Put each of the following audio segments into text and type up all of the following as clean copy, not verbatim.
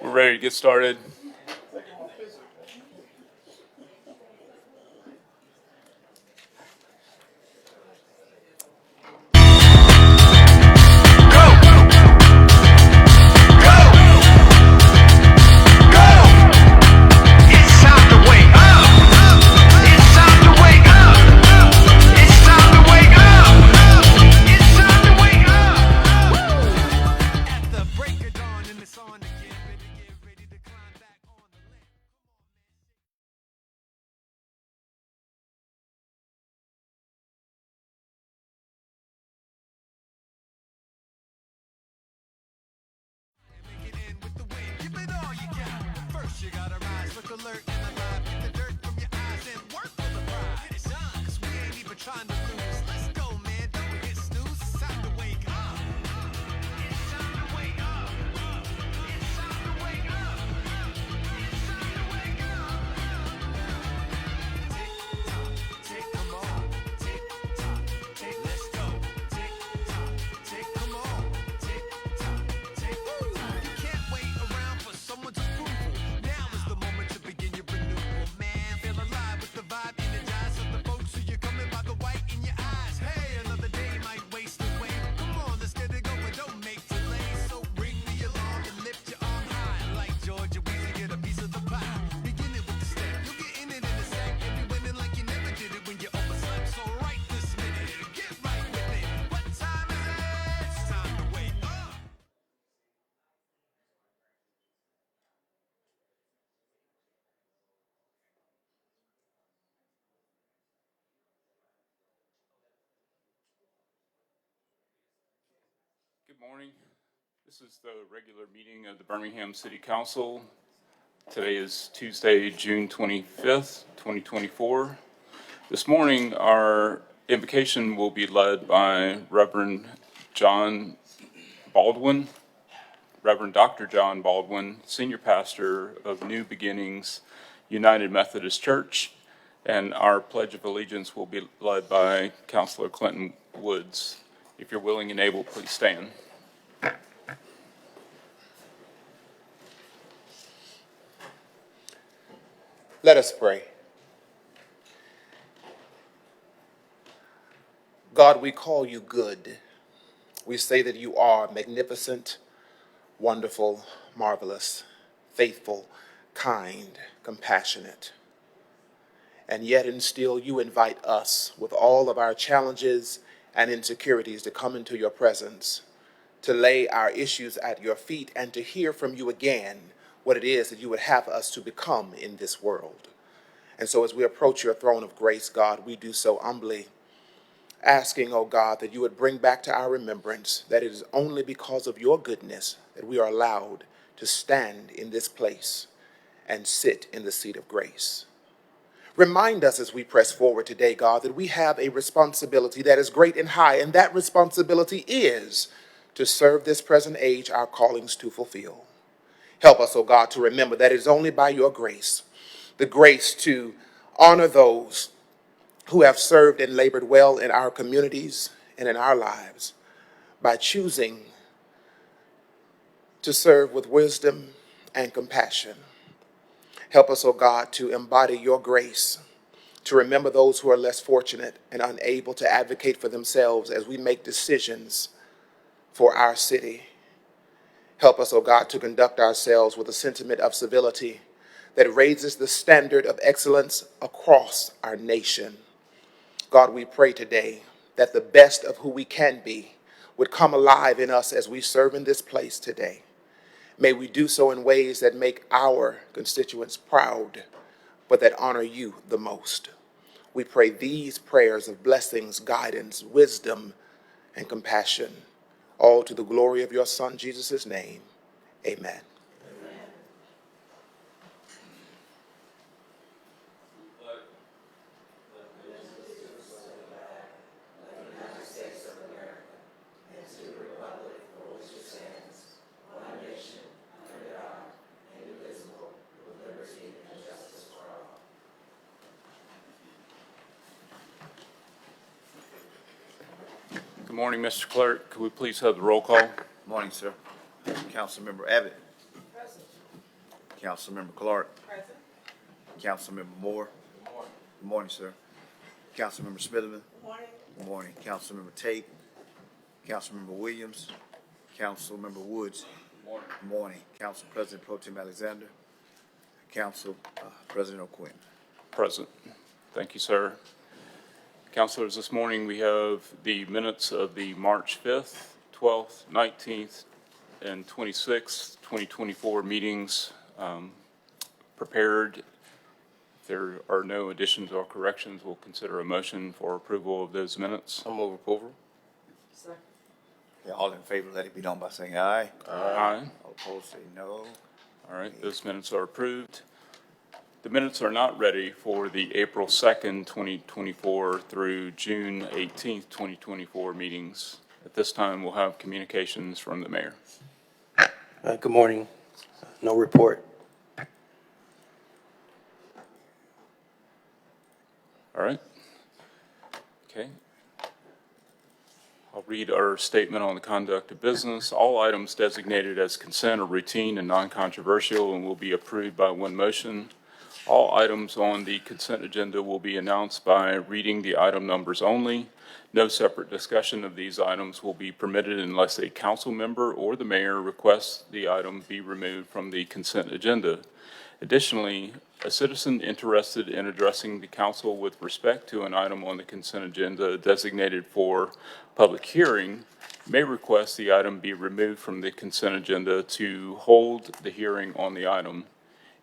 We're ready to get started. You gotta rise, look alert and alive. Get the dirt from your eyes and work for the prize. Cause we ain't even trying to lose. Let's go, man. Don't hit snooze. It's time to wake up. It's time to wake up. It's time to wake up. It's time to wake up. Tick tock, tick, come on. Tick tock, tick, let's go. Tick tock, tick, come on. Tick tock, tick. You can't wait around for someone's approval. Now is the moment to begin your renewal, man. Feel alive with the vibe, energize of the folks who you're coming by the white in your eyes. Hey, another day might waste away. Come on, let's get it going, don't make delays. So ring the alarm and lift your arm high. Like Georgia Weezy, get a piece of the pie. Begin it with the step, you'll get in it in a sec. You'll be winning like you never did it when you overslept. So right this minute, get right with it. What time is it? It's time to wake up. Good morning. This is the regular meeting of the Birmingham City Council. Today is Tuesday, June 25th, 2024. This morning, our invocation will be led by Reverend John Baldwin, Reverend Dr. John Baldwin, Senior Pastor of New Beginnings United Methodist Church, and our Pledge of Allegiance will be led by Counselor Clinton Woods. If you're willing and able, please stand. Let us pray. God, we call you good. We say that you are magnificent, wonderful, marvelous, faithful, kind, compassionate. And yet and still you invite us with all of our challenges and insecurities to come into your presence, to lay our issues at your feet and to hear from you again what it is that you would have us to become in this world. And so as we approach your throne of grace, God, we do so humbly, asking, oh God, that you would bring back to our remembrance that it is only because of your goodness that we are allowed to stand in this place and sit in the seat of grace. Remind us as we press forward today, God, that we have a responsibility that is great and high, and that responsibility is to serve this present age our callings to fulfill. Help us, oh God, to remember that it is only by your grace, the grace to honor those who have served and labored well in our communities and in our lives by choosing to serve with wisdom and compassion. Help us, oh God, to embody your grace, to remember those who are less fortunate and unable to advocate for themselves as we make decisions for our city. Help us, oh God, to conduct ourselves with a sentiment of civility that raises the standard of excellence across our nation. God, we pray today that the best of who we can be would come alive in us as we serve in this place today. May we do so in ways that make our constituents proud, but that honor you the most. We pray these prayers of blessings, guidance, wisdom, and compassion, all to the glory of your Son, Jesus' name. Amen. Good morning, Mr. Clerk. Could we please have the roll call? Morning, sir. Councilmember Abbott. Councilmember Clark. Present. Councilmember Moore. Good morning, sir. Councilmember Smitherman. Good morning. Good morning. Councilmember Tate. Councilmember Williams. Councilmember Woods. Good morning. Good morning. Council President Pro Tem Alexander. Council President O'Quinn. Present. Thank you, sir. Councilors, this morning we have the minutes of the March 5th, 12th, 19th, and 26th, 2024 meetings prepared. If there are no additions or corrections, we'll consider a motion for approval of those minutes. I'll move approval. Okay, all in favor, let it be known by saying aye. Aye. All opposed, say no. All right, those minutes are approved. The minutes are not ready for the April 2nd, 2024 through June 18th, 2024 meetings. At this time, we'll have communications from the mayor. Good morning. No report. All right. Okay. I'll read our statement on the conduct of business. All items designated as consent are routine and non-controversial and will be approved by one motion. All items on the consent agenda will be announced by reading the item numbers only. No separate discussion of these items will be permitted unless a council member or the mayor requests the item be removed from the consent agenda. Additionally, a citizen interested in addressing the council with respect to an item on the consent agenda designated for public hearing may request the item be removed from the consent agenda to hold the hearing on the item.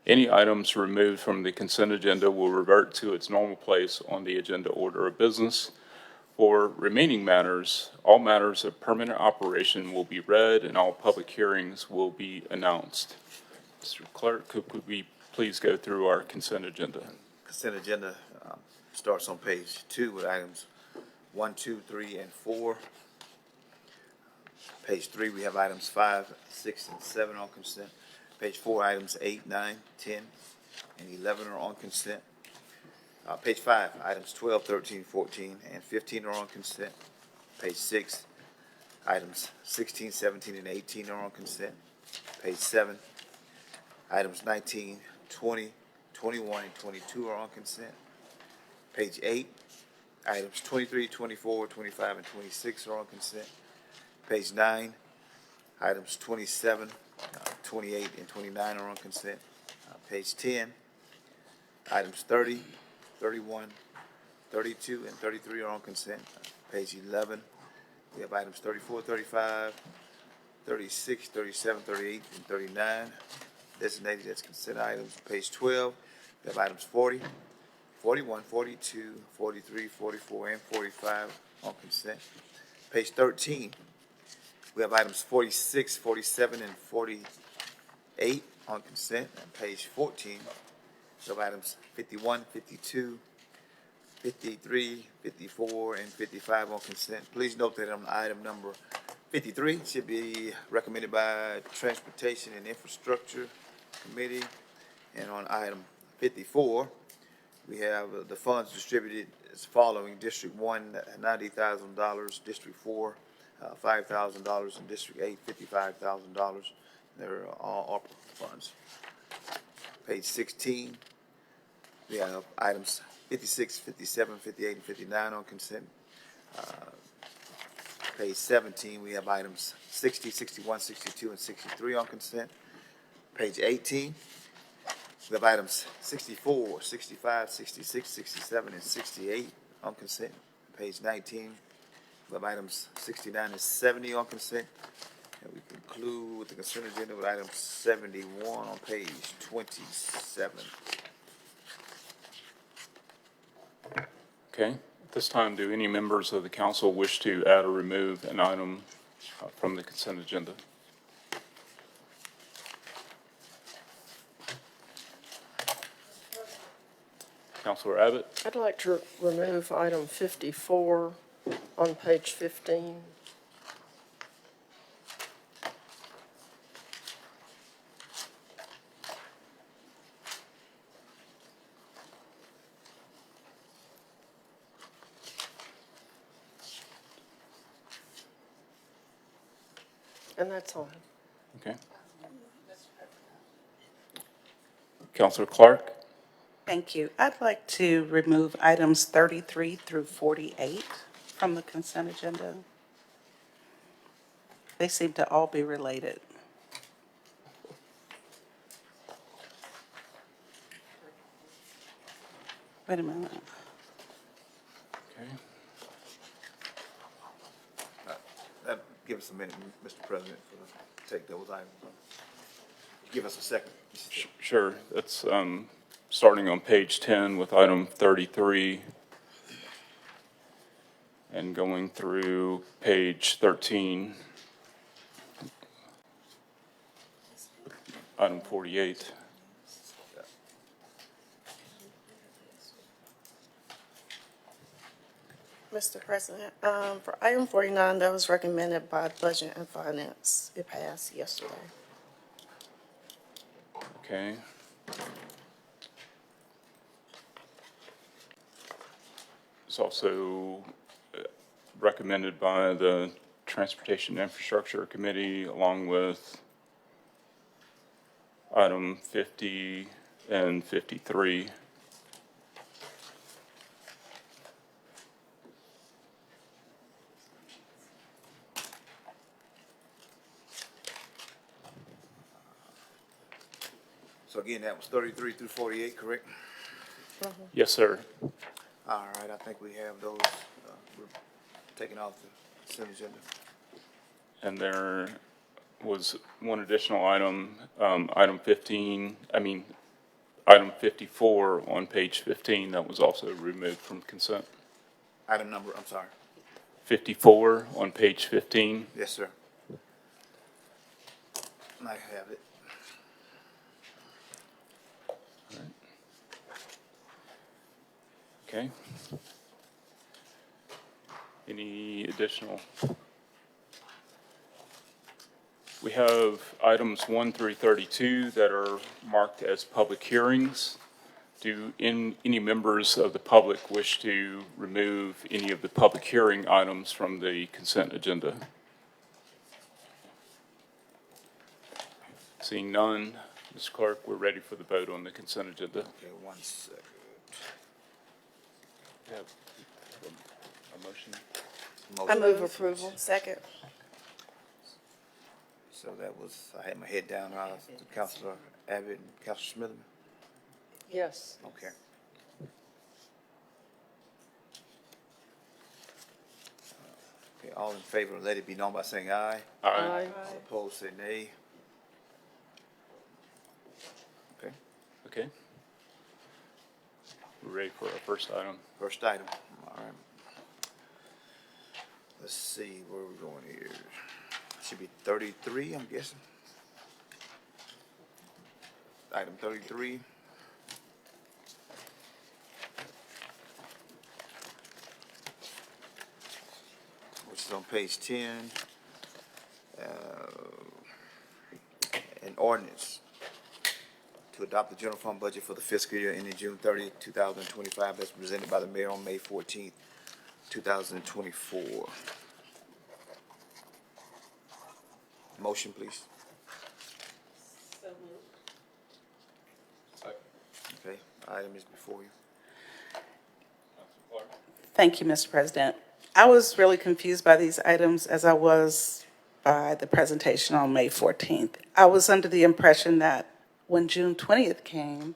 Any items removed from the consent agenda will revert to its normal place on the agenda order of business. For remaining matters, all matters of permanent operation will be read and all public hearings will be announced. Mr. Clerk, could we please go through our consent agenda? Consent agenda starts on page 2 with items 1, 2, 3, and 4. Page 3, we have items 5, 6, and 7 on consent. Page 4, items 8, 9, 10, and 11 are on consent. Page 5, items 12, 13, 14, and 15 are on consent. Page 6, items 16, 17, and 18 are on consent. Page 7, items 19, 20, 21, and 22 are on consent. Page 8, items 23, 24, 25, and 26 are on consent. Page 9, items 27, 28, and 29 are on consent. Page 10, items 30, 31, 32, and 33 are on consent. Page 11, we have items 34, 35, 36, 37, 38, and 39 designated as consent items. Page 12, we have items 40, 41, 42, 43, 44, and 45 on consent. Page 13, we have items 46, 47, and 48 on consent. And page 14, we have items 51, 52, 53, 54, and 55 on consent. Please note that on item number 53 should be recommended by Transportation and Infrastructure Committee. And on item 54, we have the funds distributed as following: District 1, $90,000, District 4, $5,000, and District 8, $55,000. They're all ARPA funds. Page 16, we have items 56, 57, 58, and 59 on consent. Page 17, we have items 60, 61, 62, and 63 on consent. Page 18, we have items 64, 65, 66, 67, and 68 on consent. Page 19, we have items 69 and 70 on consent. And we conclude with the consent agenda with item 71 on page 27. Okay. At this time, do any members of the council wish to add or remove an item from the consent agenda? Councilor Abbott? I'd like to remove item 54 on page 15. And that's all. Okay. Counselor Clark? Thank you. I'd like to remove items 33 through 48 from the consent agenda. They seem to all be related. Wait a minute. Okay. Give us a minute, Mr. President, to take those items. Give us a second. Sure. That's starting on page 10 with item 33 and going through page 13, item 48. Mr. President, for item 49, that was recommended by Budget and Finance. It passed yesterday. Okay. It's also recommended by the Transportation Infrastructure Committee along with item 50 and 53. So again, that was 33 through 48, correct? Yes, sir. All right, I think we have those, we're taking off the consent agenda. And there was one additional item, item 54 on page 15 that was also removed from consent. Item number, I'm sorry. 54 on page 15. Yes, sir. I have it. Okay. Any additional? We have items 1 through 32 that are marked as public hearings. Do any members of the public wish to remove any of the public hearing items from the consent agenda? Seeing none, Ms. Clark, we're ready for the vote on the consent agenda. Okay, 1 second. We have a motion. I move approval. Second. So that was, I had my head down, Councilor Abbott and Councilor Smith. Yes. Okay. Okay, all in favor, let it be known by saying aye. Aye. All opposed, say nay. Okay, Okay. We're ready for our first item. first item, all right. Let's see, where are we going here? Should be 33, I'm guessing. Item 33. Which is on page 10. An ordinance to adopt the general fund budget for the fiscal year ending June 30th, 2025, that's presented by the mayor on May 14th, 2024. Motion, please. Okay, item is before you. Thank you, Mr. President. I was really confused by these items as I was by the presentation on May 14th. I was under the impression that when June 20th came,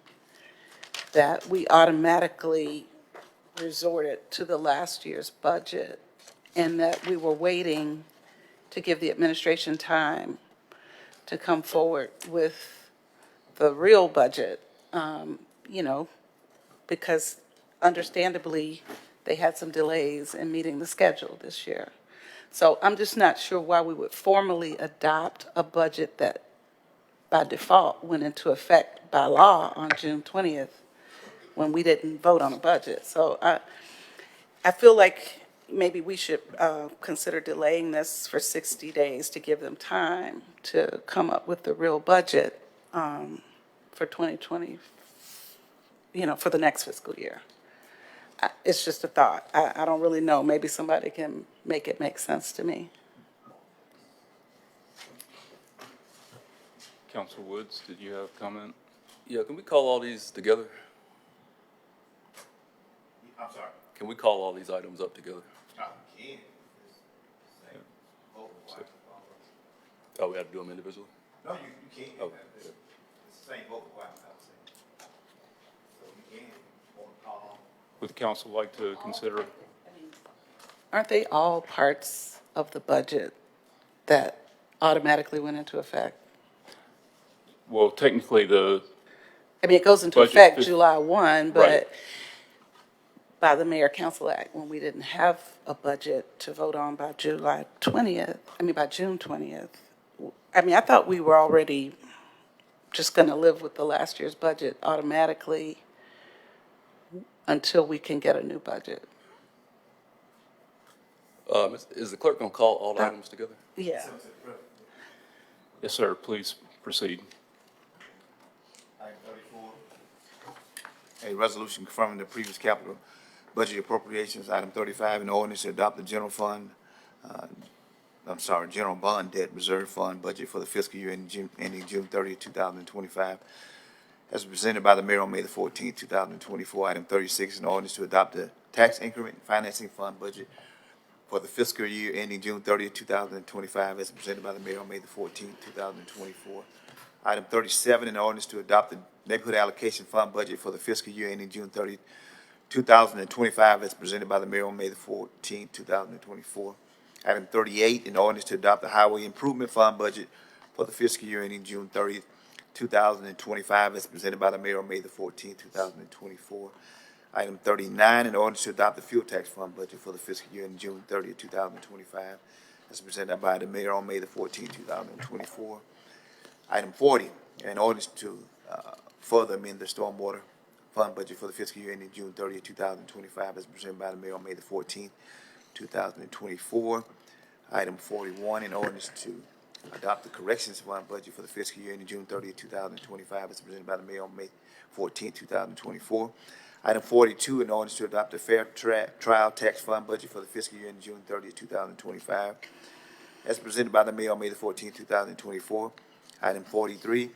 that we automatically resorted to the last year's budget and that we were waiting to give the administration time to come forward with the real budget, because understandably, they had some delays in meeting the schedule this year. So I'm just not sure why we would formally adopt a budget that by default went into effect by law on June 20th when we didn't vote on a budget. So I feel like maybe we should consider delaying this for 60 days to give them time to come up with the real budget for 2020, for the next fiscal year. It's just a thought. I don't really know. Maybe somebody can make it make sense to me. Councilor Woods, did you have a comment? Yeah, can we call all these together? I'm sorry. Can we call all these items up together? Can. Oh, we have to do them individually? No, you can't. Oh, It's the same vote requirement, I would say. So you can, or call. Would the council like to consider? Aren't they all parts of the budget that automatically went into effect? Well, technically, I mean, it goes into Budget effect fif- July 1, Right. but by the Mayor Council Act, when we didn't have a budget to vote on by July 20th, by June 20th, I thought we were already just going to live with the last year's budget automatically until we can get a new budget. Is the clerk gonna call all items together? Yeah. yes, sir, please proceed. Item 34. A resolution confirming the previous capital budget appropriations. Item 35, an ordinance to adopt the general bond debt reserve fund budget for the fiscal year ending June 30th, 2025. As presented by the mayor on May the 14th, 2024. Item 36, an ordinance to adopt the tax increment financing fund budget for the fiscal year ending June 30th, 2025, as presented by the mayor on May the 14th, 2024. Item 37, an ordinance to adopt the neighborhood allocation fund budget for the fiscal year ending June 30th, 2025, as presented by the mayor on May the 14th, 2024. Item 38, an ordinance to adopt the highway improvement fund budget for the fiscal year ending June 30th, 2025, as presented by the mayor on May the 14th, 2024. Item 39, an ordinance to adopt the fuel tax fund budget for the fiscal year ending June 30th, 2025, as presented by the mayor on May the 14th, 2024. Item 40, an ordinance to further amend the stormwater fund budget for the fiscal year ending June 30th, 2025, as presented by the mayor on May the 14th, 2024. Item 41, an ordinance to adopt the corrections fund budget for the fiscal year ending June 30th, 2025, as presented by the mayor on May 14th, 2024. Item 42, an ordinance to adopt the fair trial tax fund budget for the fiscal year ending June 30th, 2025, as presented by the mayor on May the 14th, 2024. Item 43,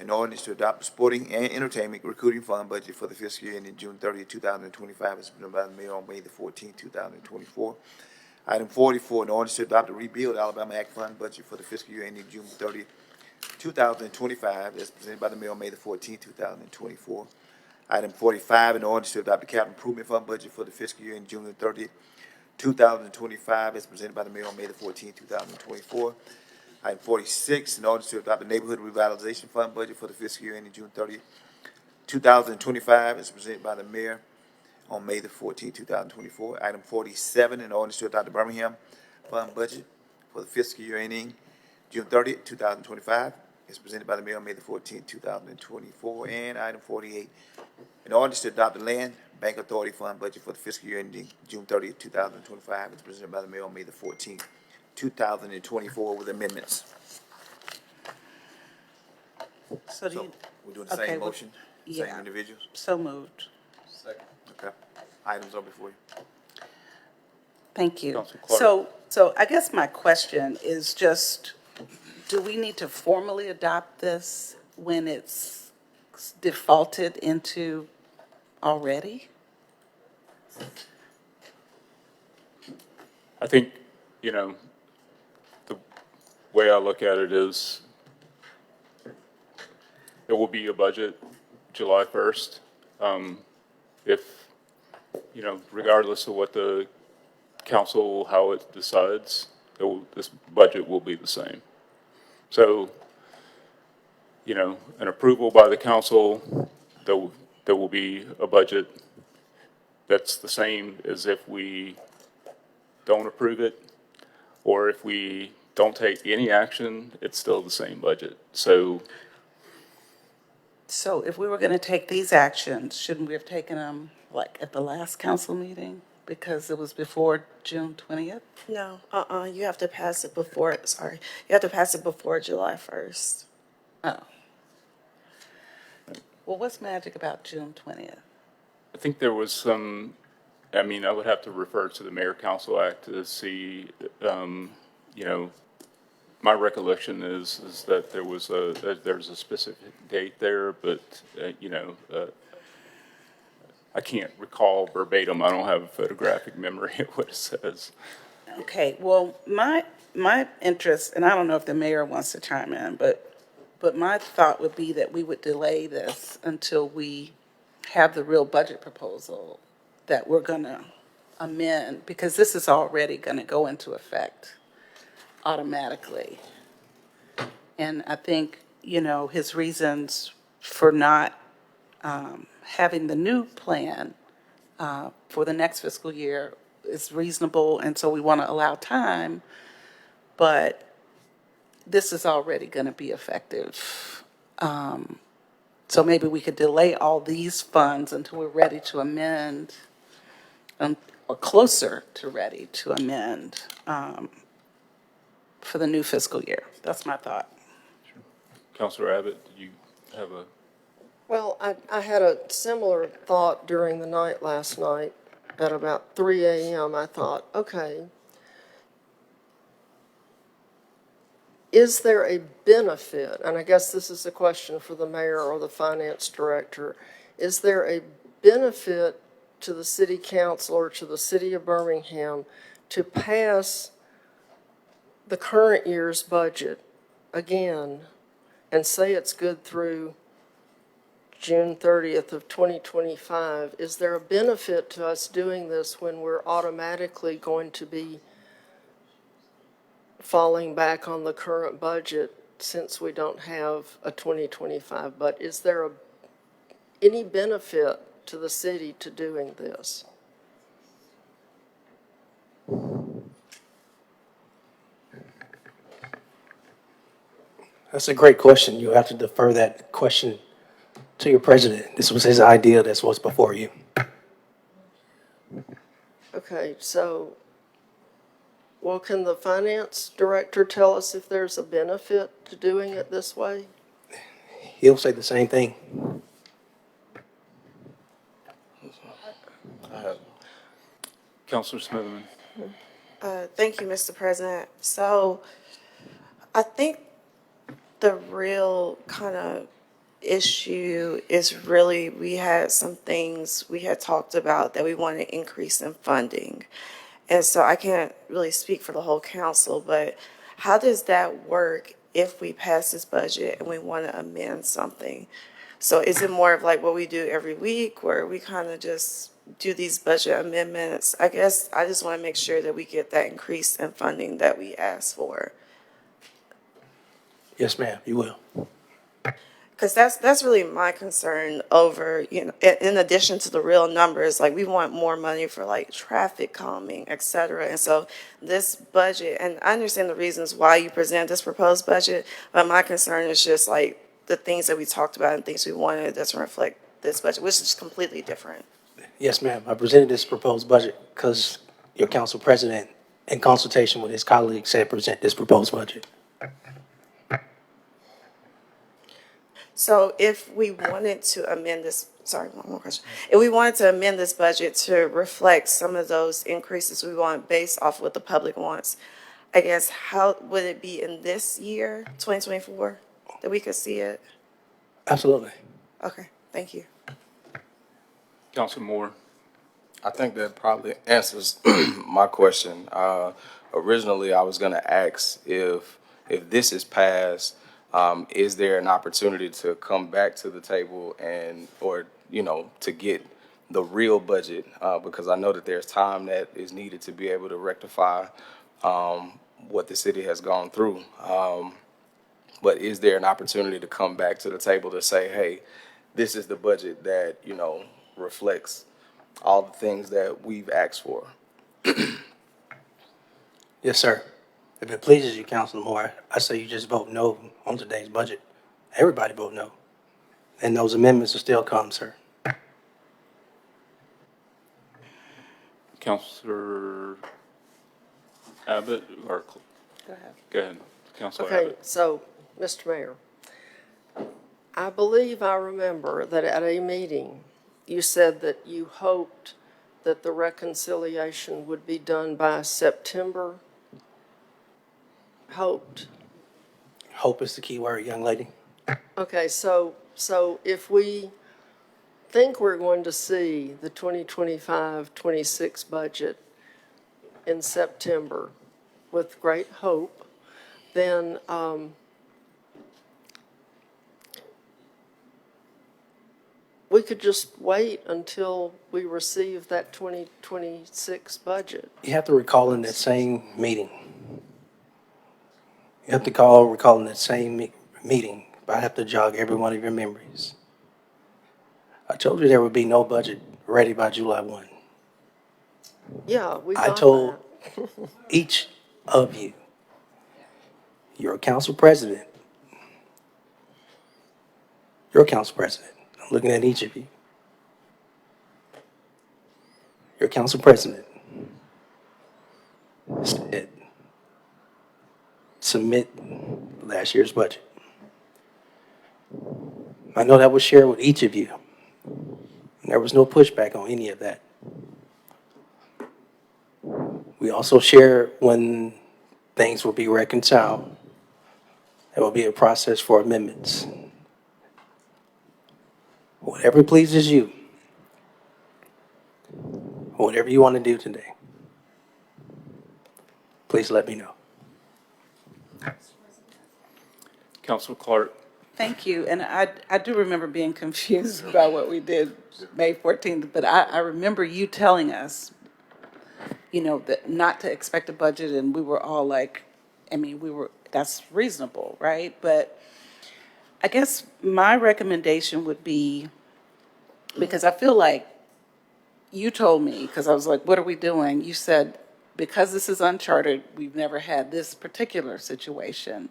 an ordinance to adopt the sporting and entertainment recruiting fund budget for the fiscal year ending June 30th, 2025, as presented by the mayor on May the 14th, 2024. Item 44, an ordinance to adopt the Rebuild Alabama Act fund budget for the fiscal year ending June 30th, 2025, as presented by the mayor on May the 14th, 2024. Item 45, an ordinance to adopt the capital improvement fund budget for the fiscal year ending June 30th, 2025, as presented by the mayor on May the 14th, 2024. Item 46, an ordinance to adopt the neighborhood revitalization fund budget for the fiscal year ending June 30th, 2025, as presented by the mayor on May the 14th, 2024. Item 47, an ordinance to adopt the Birmingham fund budget for the fiscal year ending June 30th, 2025, as presented by the mayor on May the 14th, 2024. And item 48, an ordinance to adopt the Land Bank Authority fund budget for the fiscal year ending June 30th, 2025, as presented by the mayor on May the 14th, 2024, with amendments. So do So you, we're doing the Okay, same well, motion, same yeah. individuals? so moved. Okay. Items are before you. Thank you. Council Clark. So I guess my question is just, do we need to formally adopt this when it's defaulted into already? I think, the way I look at it is there will be a budget July 1st. If, regardless of what the council, how it decides, this budget will be the same. So, an approval by the council, there will be a budget that's the same as if we don't approve it, or if we don't take any action, it's still the same budget. So, So if we were going to take these actions, shouldn't we have taken them like at the last council meeting? Because it was before June 20th? No, you have to pass it before, you have to pass it before July 1st. Oh. Well, what's magic about June 20th? I think there was some, I would have to refer to the Mayor Council Act to see, my recollection is that there was there's a specific date there, but, I can't recall verbatim. I don't have a photographic memory of what it says. Okay, well, my interest, and I don't know if the mayor wants to chime in, but my thought would be that we would delay this until we have the real budget proposal that we're going to amend, because this is already going to go into effect automatically. And I think, his reasons for not having the new plan for the next fiscal year is reasonable, and so we want to allow time, but this is already going to be effective. So maybe we could delay all these funds until we're ready to amend, or closer to ready to amend for the new fiscal year. That's my thought. Counselor Abbott, did you have a? Well, I had a similar thought during the night last night at about 3 a.m. I thought, okay, is there a benefit, and I guess this is a question for the mayor or the finance director, is there a benefit to the city council or to the city of Birmingham to pass the current year's budget again and say it's good through June 30th of 2025? Is there a benefit to us doing this when we're automatically going to be falling back on the current budget since we don't have a 2025? But is there any benefit to the city to doing this? That's a great question. You have to defer that question to your president. This was his idea. That's what's before you. Okay, so, well, can the finance director tell us if there's a benefit to doing it this way? He'll say the same thing. Counselor Smitherman. Thank you, Mr. President. So I think the real kind of issue is really, we had some things we had talked about that we want to increase in funding. And so I can't really speak for the whole council, but how does that work if we pass this budget and we want to amend something? So is it more of like what we do every week, where we kind of just do these budget amendments? I guess I just want to make sure that we get that increase in funding that we asked for. Yes, ma'am, you will. Because that's really my concern over, in addition to the real numbers, like we want more money for like traffic calming, et cetera. And so this budget, and I understand the reasons why you present this proposed budget, but my concern is just like the things that we talked about and things we wanted doesn't reflect this budget, which is completely different. Yes, ma'am. I presented this proposed budget because your council president, in consultation with his colleagues, said present this proposed budget. So if we wanted to amend this, sorry, one more question. If we wanted to amend this budget to reflect some of those increases we want based off what the public wants, I guess, how would it be in this year, 2024, that we could see it? Absolutely. Okay, thank you. Counselor Moore. I think that probably answers my question. Originally, I was going to ask if this is passed, is there an opportunity to come back to the table or to get the real budget? Because I know that there's time that is needed to be able to rectify what the city has gone through. But is there an opportunity to come back to the table to say, hey, this is the budget that, reflects all the things that we've asked for? Yes, sir. If it pleases you, Councilor Moore, I say you just vote no on today's budget. Everybody vote no. And those amendments will still come, sir. Counselor Abbott, or go ahead. Counselor Okay, Abbott. so, Mr. Mayor, I believe I remember that at a meeting, you said that you hoped that the reconciliation would be done by September. Hoped. Hope is the key word, young lady. Okay, so if we think we're going to see the 2025-26 budget in September with great hope, then we could just wait until we receive that 2026 budget. You have to recall in that same meeting. You have to recall in that same meeting, but I have to jog every one of your memories. I told you there would be no budget ready by July 1. Yeah, we I got told that. each of you, you're a council president. You're a council president. I'm looking at each of you. Your council president said, submit last year's budget. I know that was shared with each of you. And there was no pushback on any of that. We also shared when things will be reconciled. There will be a process for amendments. Whatever pleases you, whatever you want to do today, please let me know. Council Clark, Thank you, and I do remember being confused about what we did May 14th, but I remember you telling us, that not to expect a budget, and we were all like, that's reasonable, right? But I guess my recommendation would be, because I feel like you told me, because I was like, what are we doing? You said, because this is uncharted, we've never had this particular situation.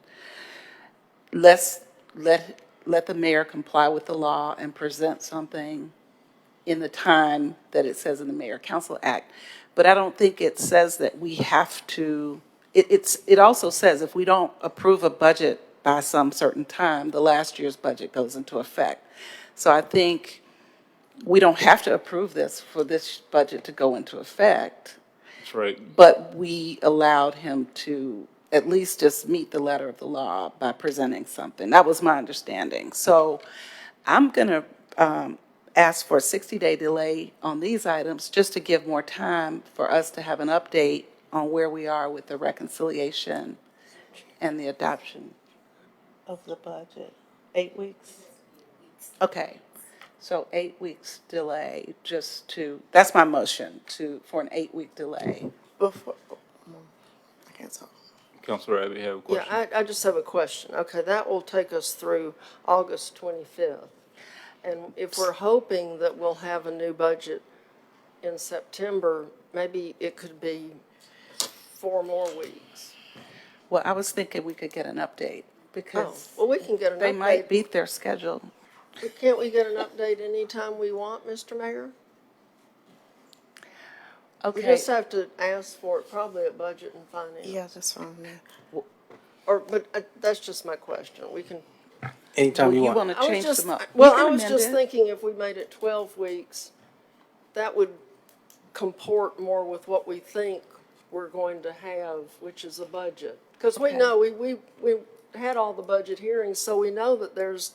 Let's let the mayor comply with the law and present something in the time that it says in the Mayor Council Act. But I don't think it says that we have to, it also says if we don't approve a budget by some certain time, the last year's budget goes into effect. So I think we don't have to approve this for this budget to go into effect. that's right. But we allowed him to at least just meet the letter of the law by presenting something. That was my understanding. So I'm going to ask for a 60-day delay on these items just to give more time for us to have an update on where we are with the reconciliation and the adoption of the budget. 8 weeks? Okay. So 8 weeks delay that's my motion for an 8-week delay. Before, I can't talk. Councilor Abbott, you have a question? Yeah, I just have a question. Okay, that will take us through August 25th. And if we're hoping that we'll have a new budget in September, maybe it could be 4 more weeks. Well, I was thinking we could get an update Oh, because well, we can get an they might update. beat their schedule. Can't we get an update anytime we want, Mr. Mayor? We Okay, just have to ask for it probably at Budget and Finance. Yeah, that's fine. Yeah. But that's just my question. We can. Anytime well, you you want. want to change them up. Well, You can I was amend just it. thinking if we made it 12 weeks, that would comport more with what we think we're going to have, which is a budget. Because we Okay. know, we had all the budget hearings, so we know that there's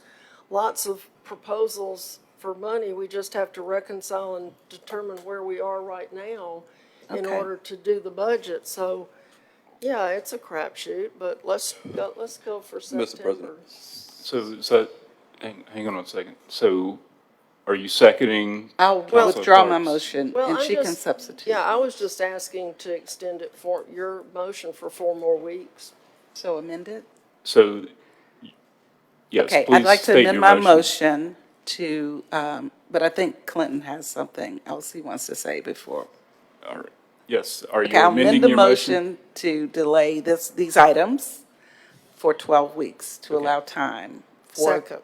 lots of proposals for money. We just have to reconcile and determine where we are right now in Okay. order to do the budget. So, yeah, it's a crapshoot, but let's go for September. Mr. President. So, hang on one second. So, are you seconding? I'll Councilor withdraw my Clark's? motion Well, and I'm she can just- substitute. Yeah, I was just asking to extend it for your motion for 4 more weeks. So amend it? So, yes, Okay, please I'd like to state amend your my motion to, but I think Clinton has something else he wants to say before. All right. Yes, are you Okay, I'll amend amending the your motion? motion to delay these items for 12 weeks to Okay. allow time for. Second.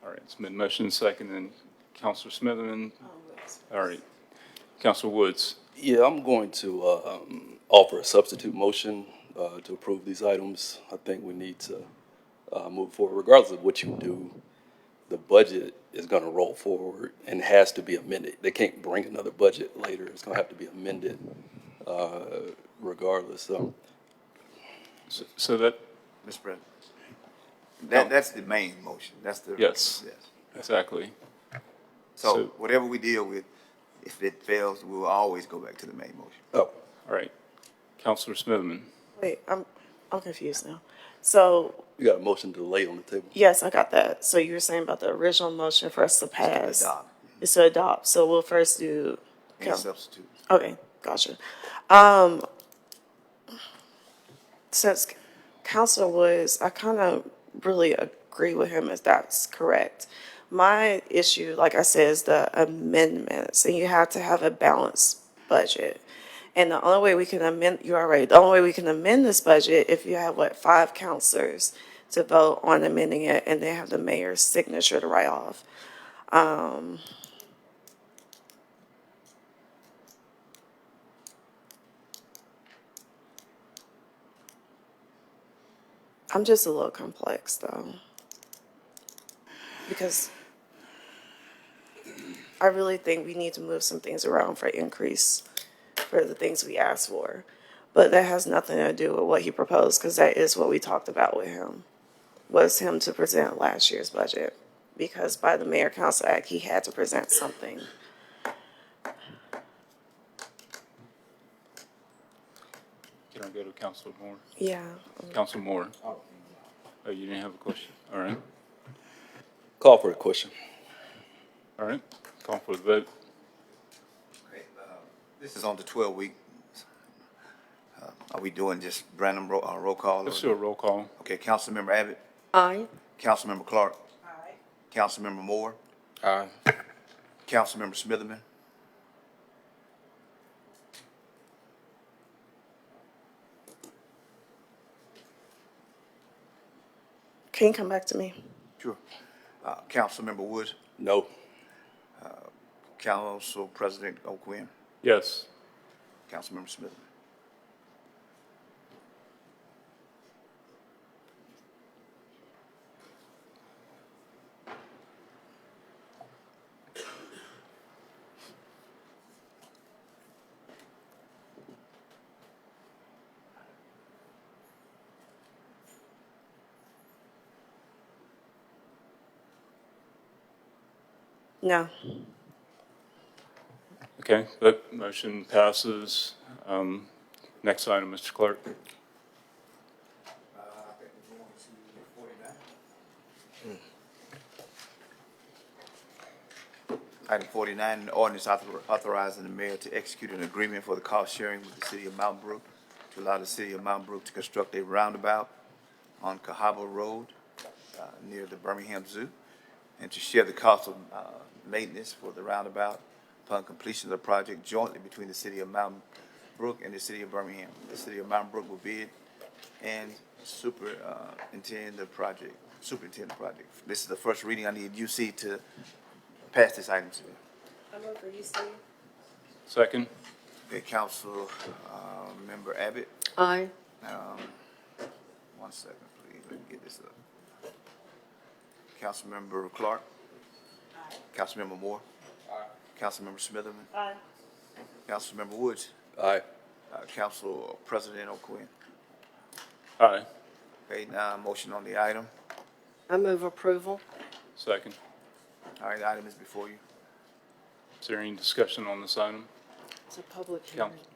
All right, it's been motion second, and Councilor Smitherman. All right, Councilor Woods. Yeah, I'm going to offer a substitute motion to approve these items. I think we need to move forward, regardless of what you do. The budget is going to roll forward and has to be amended. They can't bring another budget later. It's going to have to be amended regardless. So So that, Mr. President, That's the main motion. That's the. Yes. Exactly. So So- whatever we deal with, if it fails, we will always go back to the main motion. Oh, All right. Counselor Smithman. Wait, I'm confused now. So, you got a motion to delay on the table? yes, I got that. So you were saying about the original motion for us to pass. Adopt. Is to adopt. So we'll first do. Any substitute. Okay, gotcha. Since Counselor Woods, I kind of really agree with him if that's correct. My issue, like I said, is the amendments, and you have to have a balanced budget. And the only way we can amend, you are right, the only way we can amend this budget if you have, 5 counselors to vote on amending it, and they have the mayor's signature to write off. I'm just a little complex, though. Because I really think we need to move some things around for increase for the things we asked for. But that has nothing to do with what he proposed, because that is what we talked about with him, was him to present last year's budget. Because by the Mayor Council Act, he had to present something. Can I go to Counselor Moore? Yeah. Counselor Moore. Oh, you didn't have a question? All right. Call for the question. All right. Call for the vote. Okay, this is on the 12-week. Are we doing just random roll call? Let's do a roll call. Okay, Councilmember Abbott, Aye. Councilmember Clark. Aye. Councilmember Moore, Aye. Councilmember Smitherman. Can you come back to me? Sure. Councilmember Woods, No. Council President O'Quinn, Yes. Councilmember Smitherman. No. Okay, that motion passes. Next item, Mr. Clerk. Item 49, an ordinance authorizing the mayor to execute an agreement for the cost sharing with the city of Mountain Brook to allow the city of Mountain Brook to construct a roundabout on Cahaba Road near the Birmingham Zoo, and to share the cost of maintenance for the roundabout upon completion of the project jointly between the city of Mountain Brook and the city of Birmingham. The city of Mountain Brook will bid and superintend the project. This is the first reading. I need UC to pass this item to me. I'm over UC. Second. Okay, Council Member Abbott. Aye. One second, please. Let me get this up. Councilmember Clark. Aye. Councilmember Moore. Aye. Councilmember Smitherman. Aye. Councilmember Woods. Aye. Council President O'Quinn. Aye. Okay, now motion on the item. I move approval. Second. All right, the item is before you. Is there any discussion on this item? It's a public hearing, Council?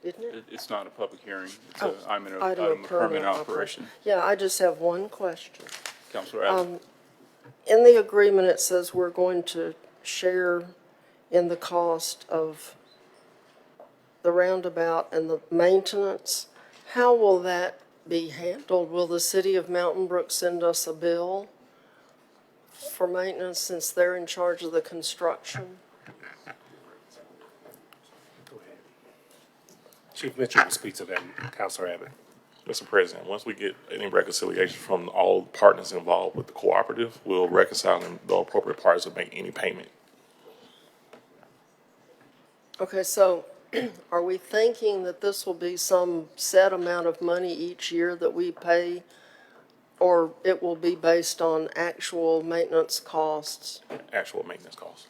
isn't it? It's not a public hearing. It's Oh, an item item of permanent operation. Yeah, I just have one question. Counselor Abbott. In the agreement, it says we're going to share in the cost of the roundabout and the maintenance. How will that be handled? Will the city of Mountain Brook send us a bill for maintenance since they're in charge of the construction? Chief Mitchell will speak to that, Councilor Abbott. Mr. President, once we get any reconciliation from all partners involved with the cooperative, we'll reconcile and the appropriate parties will make any payment. Okay, so are we thinking that this will be some set amount of money each year that we pay? Or it will be based on actual maintenance costs? Actual maintenance costs.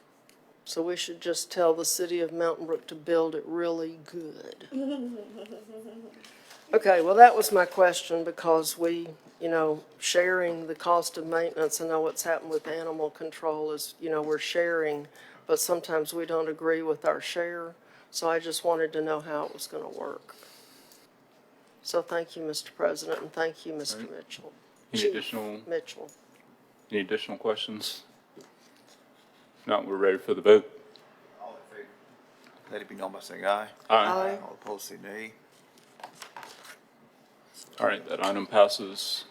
So we should just tell the city of Mountain Brook to build it really good. Okay, well, that was my question because we, sharing the cost of maintenance. I know what's happened with animal control is, we're sharing, but sometimes we don't agree with our share. So I just wanted to know how it was going to work. So thank you, Mr. President, and thank you, Mr. Right. Mitchell. Any Chief additional- Mitchell. Any additional questions? If not, we're ready for the vote. All in favor, let it be known by saying aye. Aye. All opposed, say nay. All right, that item passes.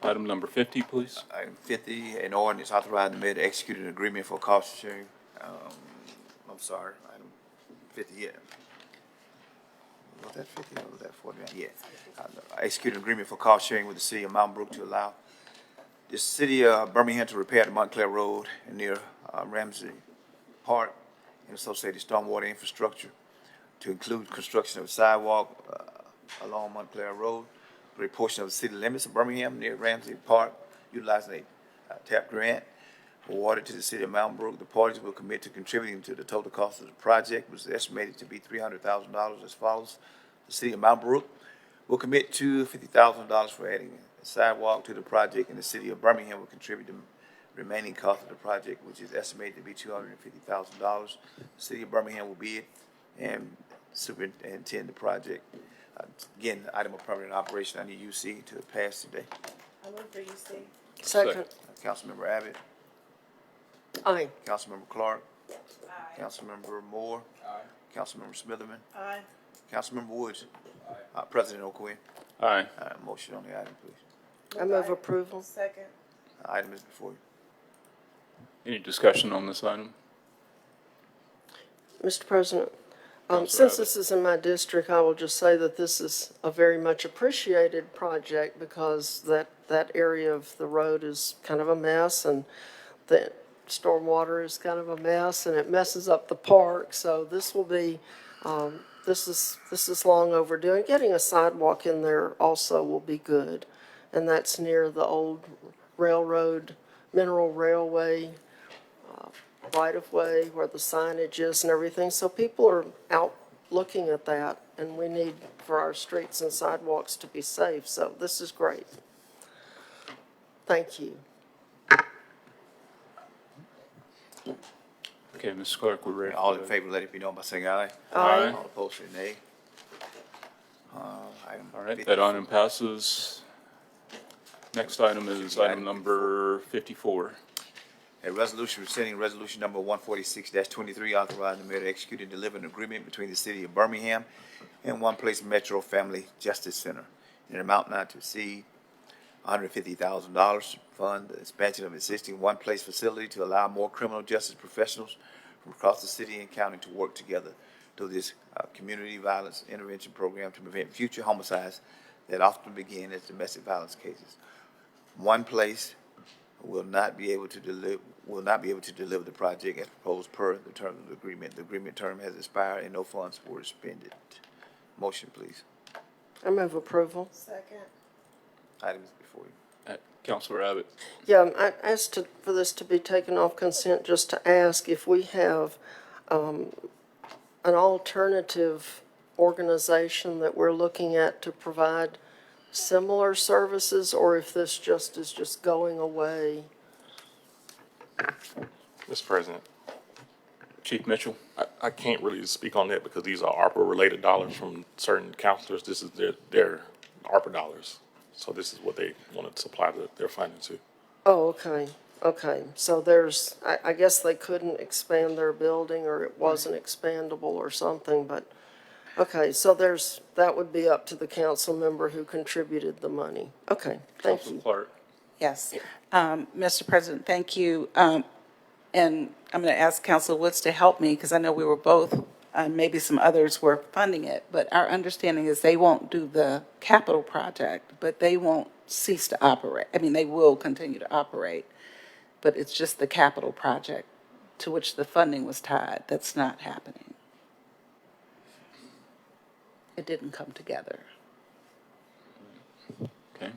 Item number 50, please. Item 50, an ordinance authorizing the mayor to execute an agreement for cost sharing. I'm sorry, item 50, yeah. Was that 50 or was that 49? Yeah. Execute an agreement for cost sharing with the city of Mountain Brook to allow the city of Birmingham to repair the Montclair Road near Ramsey Park and associated stormwater infrastructure, to include construction of a sidewalk along Montclair Road, for a portion of the city limits of Birmingham near Ramsey Park, utilizing a TAP grant awarded to the city of Mountain Brook. The parties will commit to contributing to the total cost of the project, which is estimated to be $300,000 as follows. The city of Mountain Brook will commit to $50,000 for adding a sidewalk to the project, and the city of Birmingham will contribute the remaining cost of the project, which is estimated to be $250,000. The city of Birmingham will bid and superintend the project. Again, item of permanent operation, I need UC to pass today. I move for UC. Second. Councilmember Abbott, Aye. Councilmember Clark, Aye. Councilmember Moore, Councilmember Smitherman, Aye. Councilmember Woods, President O'Quinn. Aye. Motion on the item, please. I move approval. Second. Item is before you. Any discussion on this item? Mr. President, Councilor since Abbott. this is in my district, I will just say that this is a very much appreciated project because that area of the road is kind of a mess, and the stormwater is kind of a mess, and it messes up the park. So this will be, this is long overdue. And getting a sidewalk in there also will be good. And that's near the old railroad, Mineral Railway right-of-way where the signage is and everything. So people are out looking at that, and we need for our streets and sidewalks to be safe. So this is great. Thank you. Okay, Mr. Clerk, we're ready. All for in the- favor, let it be known by saying aye. Aye. All opposed, say nay. Item All right, 50. that item passes. Next item is item number 54. A resolution rescinding resolution number 146-23, authorizing the mayor to execute and deliver an agreement between the city of Birmingham and One Place Metro Family Justice Center in an amount not to exceed $150,000 to fund the expansion of existing One Place facility to allow more criminal justice professionals from across the city and county to work together through this community violence intervention program to prevent future homicides that often begin as domestic violence cases. One Place will not be able to deliver the project as proposed per the terms of the agreement. The agreement term has expired and no funds were expended. Motion, please. I move approval. Second. Item is before you. Councilor Abbott. Yeah, I asked for this to be taken off consent just to ask if we have an alternative organization that we're looking at to provide similar services, or if this is just going away. Mr. President, Chief Mitchell. I can't really speak on that because these are ARPA-related dollars from certain counselors. This is their ARPA dollars. So this is what they want to supply their funding to. Oh, okay. So I guess they couldn't expand their building, or it wasn't expandable or something, but, okay, so that would be up to the council member who contributed the money. Okay, thank Councilor you. Clark. Yes. Mr. President, thank you. And I'm going to ask Councilor Woods to help me because I know we were both, maybe some others were funding it, but our understanding is they won't do the capital project, but they won't cease to operate. I mean, they will continue to operate, but it's just the capital project to which the funding was tied that's not happening. It didn't come together. Okay.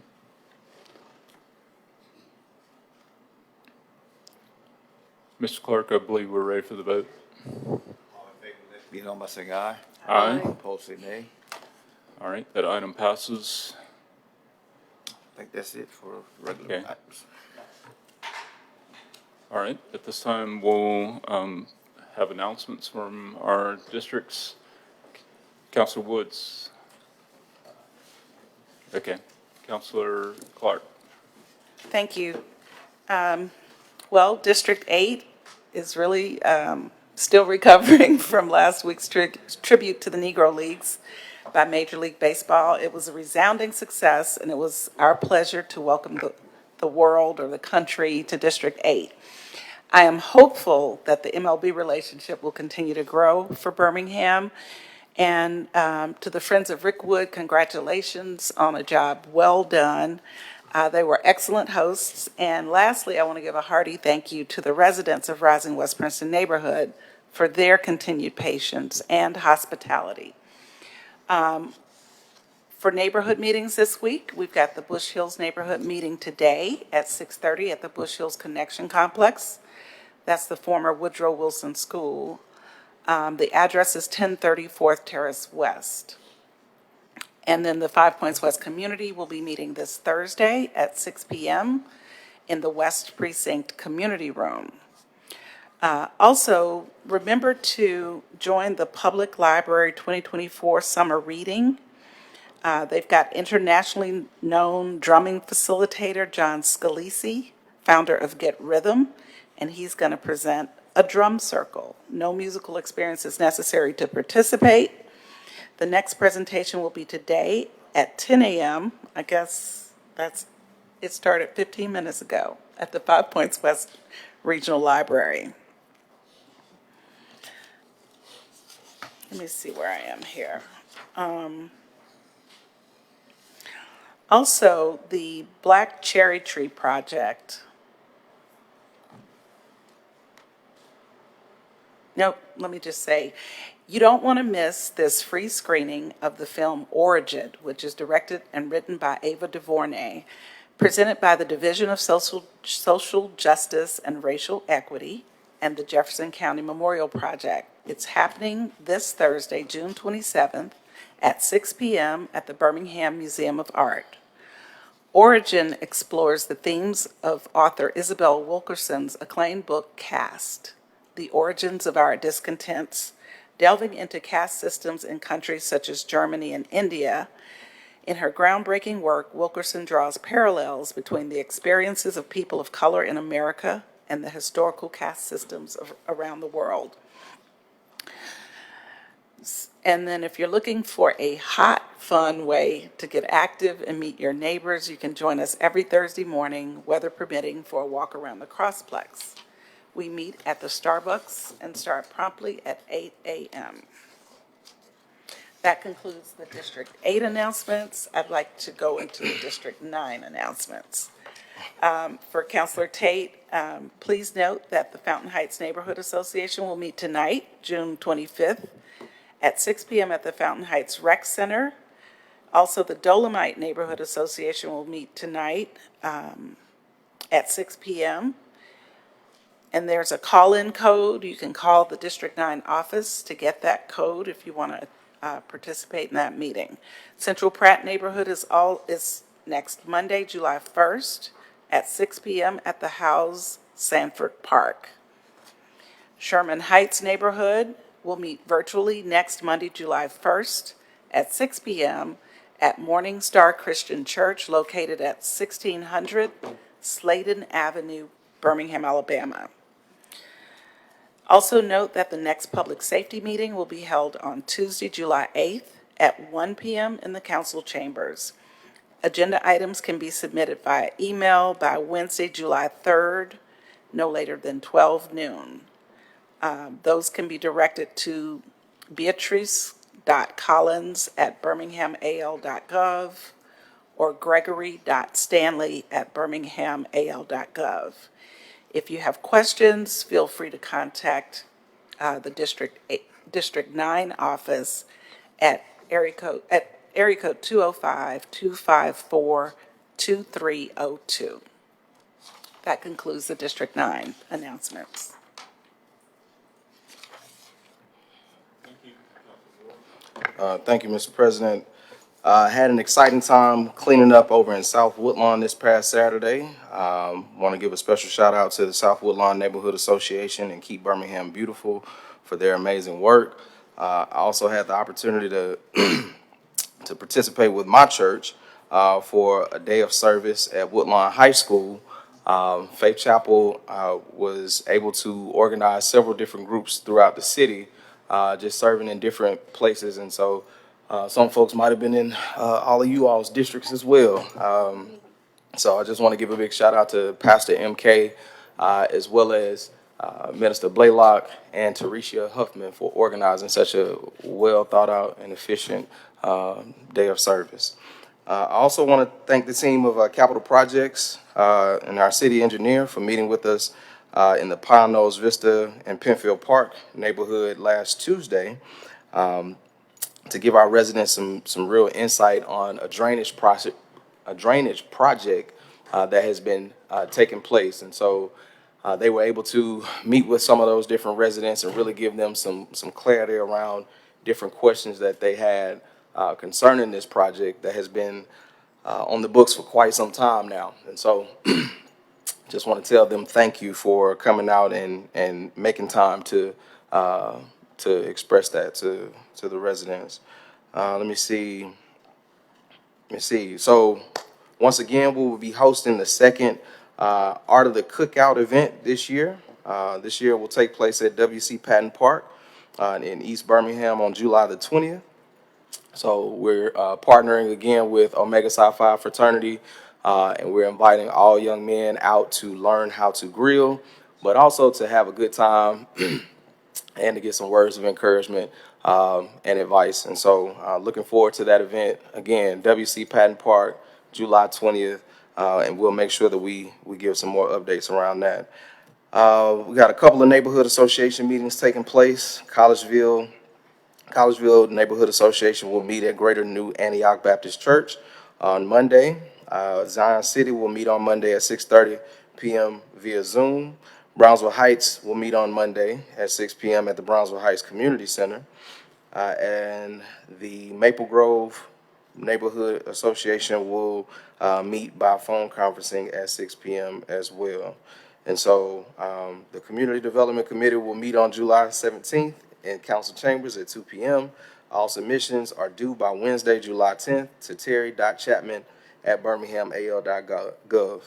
Mr. Clerk, I believe we're ready for the vote. All in favor, let it be known by saying aye. Aye. All opposed, say nay. All right, that item passes. think that's it for regular Okay. items. All right, at this time, we'll have announcements from our districts. Counselor Woods. Okay, Counselor Clark. Thank you. Well, District 8 is really still recovering from last week's tribute to the Negro Leagues by Major League Baseball. It was a resounding success, and it was our pleasure to welcome the world or the country to District 8. I am hopeful that the MLB relationship will continue to grow for Birmingham. And to the Friends of Rick Wood, congratulations on a job well done. They were excellent hosts. And lastly, I want to give a hearty thank you to the residents of Rising West Princeton neighborhood for their continued patience and hospitality. For neighborhood meetings this week, we've got the Bush Hills neighborhood meeting today at 6:30 at the Bush Hills Connection Complex. That's the former Woodrow Wilson School. The address is 1030 4th Terrace West. And then the Five Points West community will be meeting this Thursday at 6 p.m. in the West Precinct Community Room. Also, remember to join the Public Library 2024 Summer Reading. They've got internationally known drumming facilitator John Scalisi, founder of Get Rhythm, and he's going to present a drum circle. No musical experience is necessary to participate. The next presentation will be today at 10 a.m. I guess it started 15 minutes ago at the Five Points West Regional Library. Let me see where I am here. Also, the Black Cherry Tree Project. Nope, let me just say, you don't want to miss this free screening of the film Origin, which is directed and written by Ava DuVernay, presented by the Division of Social Justice and Racial Equity and the Jefferson County Memorial Project. It's happening this Thursday, June 27th at 6 p.m. at the Birmingham Museum of Art. Origin explores the themes of author Isabel Wilkerson's acclaimed book, Caste, The Origins of Our Discontents, delving into caste systems in countries such as Germany and India. In her groundbreaking work, Wilkerson draws parallels between the experiences of people of color in America and the historical caste systems around the world. And then if you're looking for a hot, fun way to get active and meet your neighbors, you can join us every Thursday morning, weather permitting, for a walk around the Crossplex. We meet at the Starbucks and start promptly at 8 a.m. That concludes the District 8 announcements. I'd like to go into the District 9 announcements. For Councilor Tate, please note that the Fountain Heights Neighborhood Association will meet tonight, June 25th, at 6 p.m. at the Fountain Heights Rec Center. Also, the Dolomite Neighborhood Association will meet tonight at 6 p.m. And there's a call-in code. You can call the District 9 office to get that code if you want to participate in that meeting. Central Pratt Neighborhood is next Monday, July 1st at 6 p.m. at the House Sanford Park. Sherman Heights Neighborhood will meet virtually next Monday, July 1st at 6 p.m. at Morning Star Christian Church located at 1600 Sladen Avenue, Birmingham, Alabama. Also note that the next public safety meeting will be held on Tuesday, July 8th at 1 p.m. in the council chambers. Agenda items can be submitted via email by Wednesday, July 3rd, no later than 12 noon. Those can be directed to beatrice.collins@birminghamal.gov or gregory.stanley@birminghamal.gov. If you have questions, feel free to contact the District 9 office at area code 205-254-2302. That concludes the District 9 announcements. Thank you, Mr. President. Had an exciting time cleaning up over in South Woodlawn this past Saturday. Want to give a special shout out to the South Woodlawn Neighborhood Association and Keep Birmingham Beautiful for their amazing work. I also had the opportunity to to participate with my church for a day of service at Woodlawn High School. Faith Chapel was able to organize several different groups throughout the city, just serving in different places, and so some folks might have been in all of you all's districts as well. So I just want to give a big shout out to Pastor MK, as well as Minister Blaylock and Teresia Huffman for organizing such a well thought out and efficient day of service. I also want to thank the team of Capital Projects and our city engineer for meeting with us in the Pine Nose Vista and Penfield Park neighborhood last Tuesday. To give our residents some real insight on a drainage project that has been taking place. And so they were able to meet with some of those different residents and really give them some clarity around different questions that they had concerning this project that has been on the books for quite some time now. And so just want to tell them thank you for coming out and making time to express that to the residents. Let me see. So once again, we will be hosting the second Art of the Cookout event this year. This year will take place at W.C. Patton Park in East Birmingham on July the 20th. So we're partnering again with Omega Psi Phi Fraternity, and we're inviting all young men out to learn how to grill, but also to have a good time and to get some words of encouragement and advice. And so looking forward to that event. Again, W.C. Patton Park, July 20th, and we'll make sure that we give some more updates around that. We got a couple of neighborhood association meetings taking place. Collegeville Neighborhood Association will meet at Greater New Antioch Baptist Church on Monday. Zion City will meet on Monday at 6:30 p.m. via Zoom. Brownsville Heights will meet on Monday at 6 p.m. at the Brownsville Heights Community Center. And the Maple Grove Neighborhood Association will meet by phone conferencing at 6 p.m. as well. And so the Community Development Committee will meet on July 17th in council chambers at 2 p.m. All submissions are due by Wednesday, July 10th to terry.chapman@birminghamal.gov.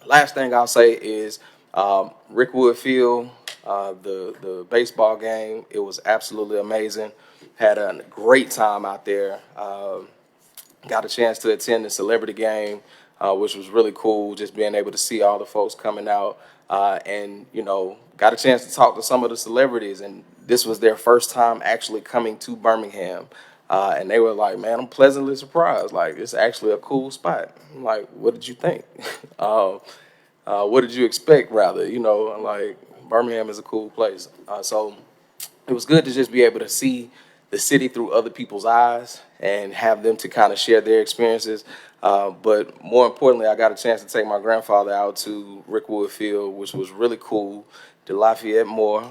Last thing I'll say is Rickwood Field, the baseball game, it was absolutely amazing. Had a great time out there. Got a chance to attend the celebrity game, which was really cool, just being able to see all the folks coming out and, got a chance to talk to some of the celebrities. And this was their first time actually coming to Birmingham. And they were like, man, I'm pleasantly surprised. Like, it's actually a cool spot. I'm like, what did you think? What did you expect, rather? Like, Birmingham is a cool place. So it was good to just be able to see the city through other people's eyes and have them to kind of share their experiences. But more importantly, I got a chance to take my grandfather out to Rickwood Field, which was really cool. To Lafayette Moore,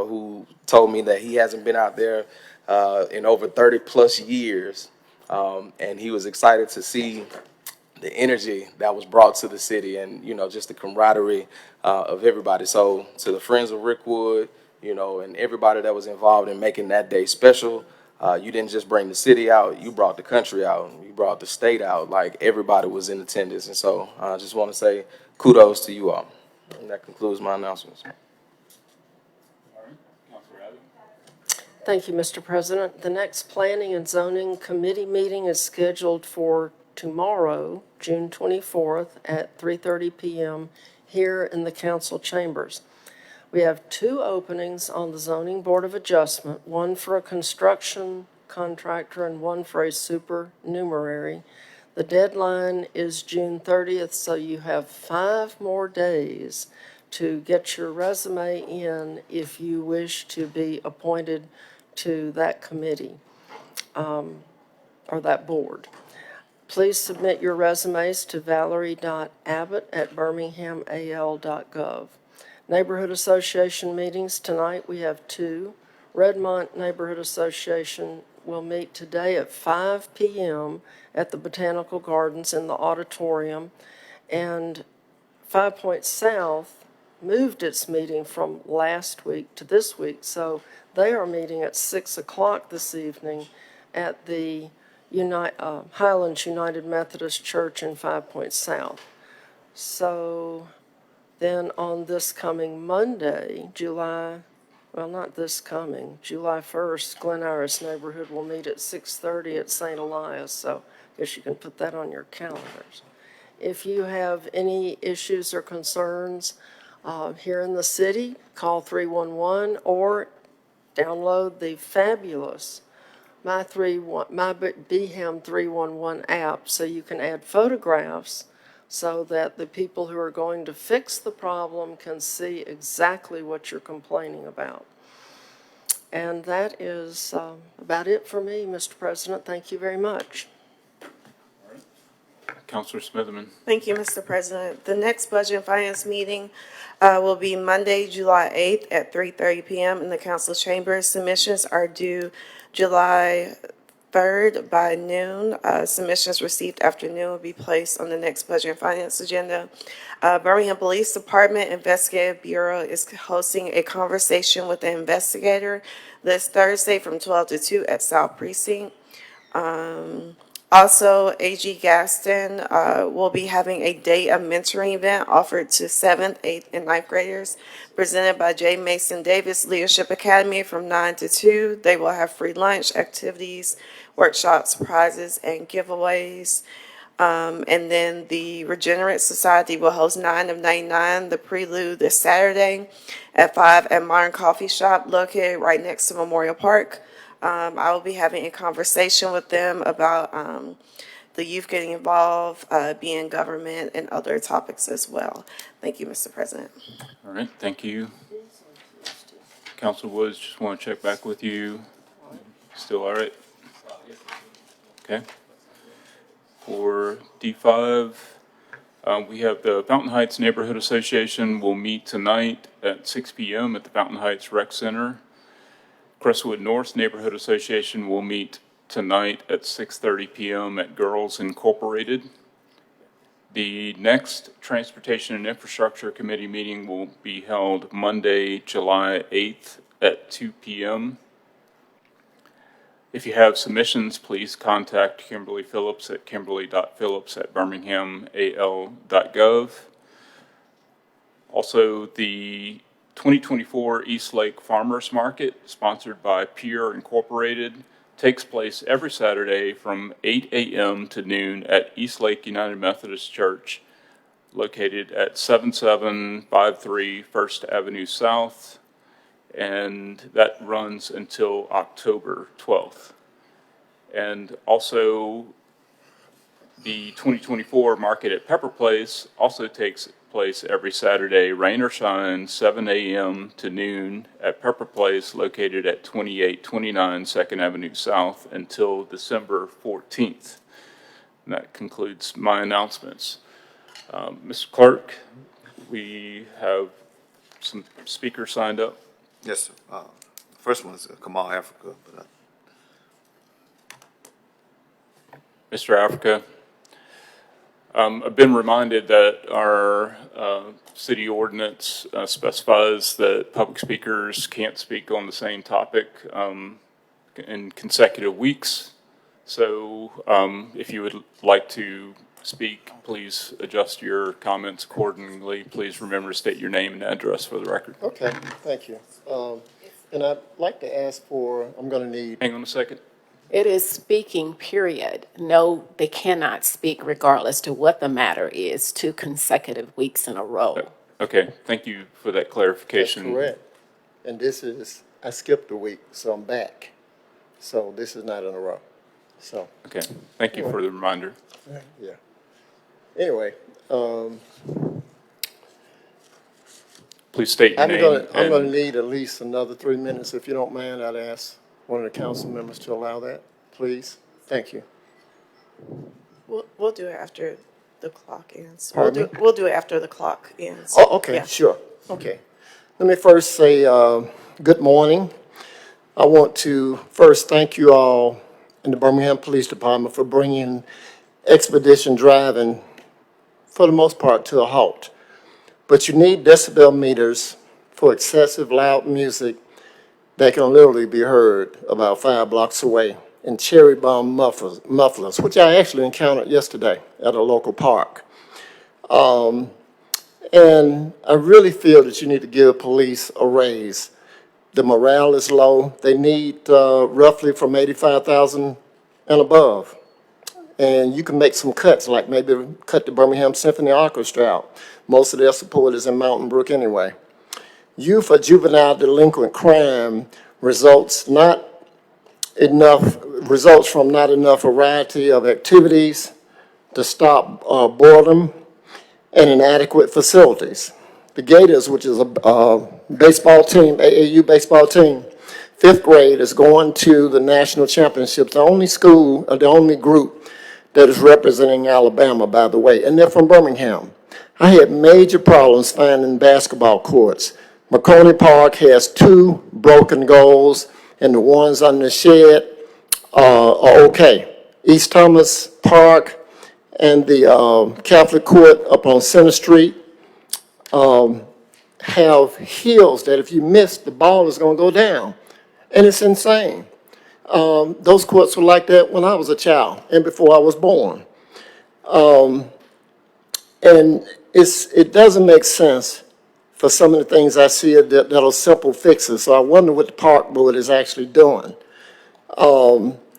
who told me that he hasn't been out there in over 30 plus years. And he was excited to see the energy that was brought to the city and, just the camaraderie of everybody. So to the friends of Rickwood, and everybody that was involved in making that day special, you didn't just bring the city out, you brought the country out, you brought the state out, like everybody was in attendance. And so I just want to say kudos to you all. And that concludes my announcements. Thank you, Mr. President. The next Planning and Zoning Committee meeting is scheduled for tomorrow, June 24th at 3:30 p.m. here in the council chambers. We have two openings on the Zoning Board of Adjustment, one for a construction contractor and one for a supernumerary. The deadline is June 30th, so you have 5 more days to get your resume in if you wish to be appointed to that committee or that board. Please submit your resumes to valerie.abbott@birminghamal.gov. Neighborhood Association meetings tonight, we have 2. Redmont Neighborhood Association will meet today at 5 p.m. at the Botanical Gardens in the auditorium. And 5 Point South moved its meeting from last week to this week, so they are meeting at 6 o'clock this evening at the Highlands United Methodist Church in 5 Point South. So then on this coming Monday, July 1st, Glen Iris neighborhood will meet at 6:30 at St. Elias, so I guess you can put that on your calendars. If you have any issues or concerns here in the city, call 311 or download the fabulous My Birmingham 311 app so you can add photographs so that the people who are going to fix the problem can see exactly what you're complaining about. And that is about it for me, Mr. President. Thank you very much. Councilor Smitherman. Thank you, Mr. President. The next Budget and Finance meeting will be Monday, July 8th at 3:30 p.m. in the council chambers. Submissions are due July 3rd by noon. Submissions received after noon will be placed on the next Budget and Finance agenda. Birmingham Police Department Investigative Bureau is hosting a conversation with the investigator this Thursday from 12 to 2 at South Precinct. Also, A.G. Gaston will be having a day of mentoring event offered to 7th, 8th, and 9th graders, presented by J. Mason Davis Leadership Academy from 9 to 2. They will have free lunch, activities, workshops, prizes, and giveaways. And then the Regenerate Society will host 9 of 99, the Prelude, this Saturday at 5 at Modern Coffee Shop located right next to Memorial Park. I will be having a conversation with them about the youth getting involved, being in government, and other topics as well. Thank you, Mr. President. All right, thank you. Councilor Woods, just want to check back with you. Still all right? Okay. For D5, we have the Fountain Heights Neighborhood Association will meet tonight at 6 p.m. at the Fountain Heights Rec Center. Crestwood North Neighborhood Association will meet tonight at 6:30 p.m. at Girls Incorporated. The next Transportation and Infrastructure Committee meeting will be held Monday, July 8th at 2 p.m. If you have submissions, please contact Kimberly Phillips at kimberly.phillips@birminghamal.gov. Also, the 2024 East Lake Farmers Market, sponsored by Pure Incorporated, takes place every Saturday from 8 a.m. to noon at East Lake United Methodist Church, located at 7753 First Avenue South, and that runs until October 12th. And also, the 2024 Market at Pepper Place also takes place every Saturday, rain or shine, 7 a.m. to noon at Pepper Place, located at 2829 2nd Avenue South, until December 14th. And that concludes my announcements. Mr. Clerk, we have some speakers signed up. Yes, sir. First one is Kamal Africa. Mr. Africa, I've been reminded that our city ordinance specifies that public speakers can't speak on the same topic in consecutive weeks. So if you would like to speak, please adjust your comments accordingly. Please remember to state your name and address for the record. Okay, thank you. And I'd like to ask I'm going to need. Hang on a second. It is speaking, period. No, they cannot speak regardless to what the matter is 2 consecutive weeks in a row. Okay, thank you for that clarification. That's correct. And I skipped a week, so I'm back. So this is not in a row. So. Okay, thank you for the reminder. Yeah. Anyway, please state your I'm name. going to need at least another 3 minutes. If you don't mind, I'd ask one of the council members to allow that, please. Thank you. We'll do it after the clock ends. Pardon me? We'll do it after the clock ends. Oh, okay, Yeah. sure. Okay. Let me first say good morning I want to first thank you all in the Birmingham Police Department for bringing expedition driving, for the most part, to a halt. But you need decibel meters for excessive loud music that can literally be heard about 5 blocks away, and cherry bomb mufflers, which I actually encountered yesterday at a local park. And I really feel that you need to give police a raise. The morale is low. They need roughly from 85,000 and above. And you can make some cuts, like maybe cut the Birmingham Symphony Orchestra out. Most of their support is in Mountain Brook anyway. Youth or juvenile delinquent crime results from not enough variety of activities to stop boredom and inadequate facilities. The Gators, which is a baseball team, AAU baseball team, 5th grade is going to the national championships. The only school, or the only group that is representing Alabama, by the way, and they're from Birmingham. I had major problems finding basketball courts. McConey Park has 2 broken goals, and the ones on the shed are okay. East Thomas Park and the Catholic Court up on Center Street have hills that if you miss, the ball is going to go down. And it's insane. Those courts were like that when I was a child and before I was born. And it doesn't make sense for some of the things I see that are simple fixes. So I wonder what the park board is actually doing.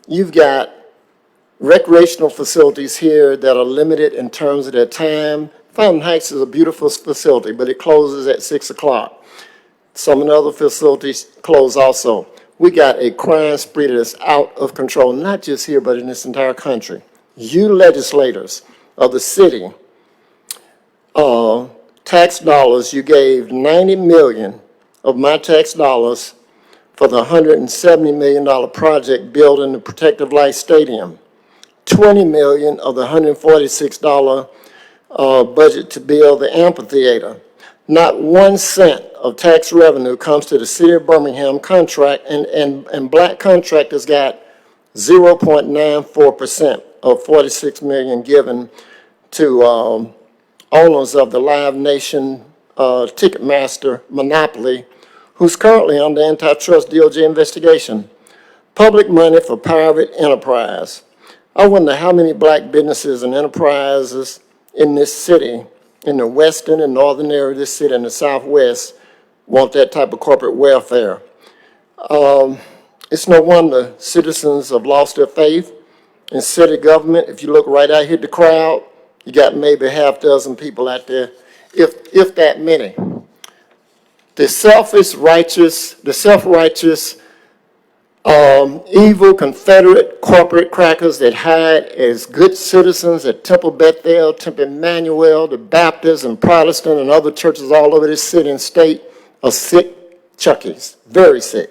You've got recreational facilities here that are limited in terms of their time. Fountain Heights is a beautiful facility, but it closes at 6 o'clock. Some of the other facilities close also. We got a crime spree that is out of control, not just here, but in this entire country. You legislators of the city, tax dollars, you gave $90 million of my tax dollars for the $170 million project building the Protective Life Stadium. $20 million of the $146 budget to build the amphitheater. Not 1 cent of tax revenue comes to the city of Birmingham contract, and black contractors got 0.94% of $46 million given to owners of the Live Nation Ticketmaster monopoly, who's currently under antitrust DOJ investigation. Public money for private enterprise. I wonder how many black businesses and enterprises in this city, in the western and northern area of this city and the southwest, want that type of corporate welfare. It's no wonder citizens have lost their faith in city government. If you look right out here at the crowd, you got maybe half dozen people out there, if that many. The self-righteous, evil Confederate corporate crackers that hide as good citizens at Temple Bethel, Temple Emmanuel, the Baptist and Protestant and other churches all over this city and state are sick Chuckies, very sick.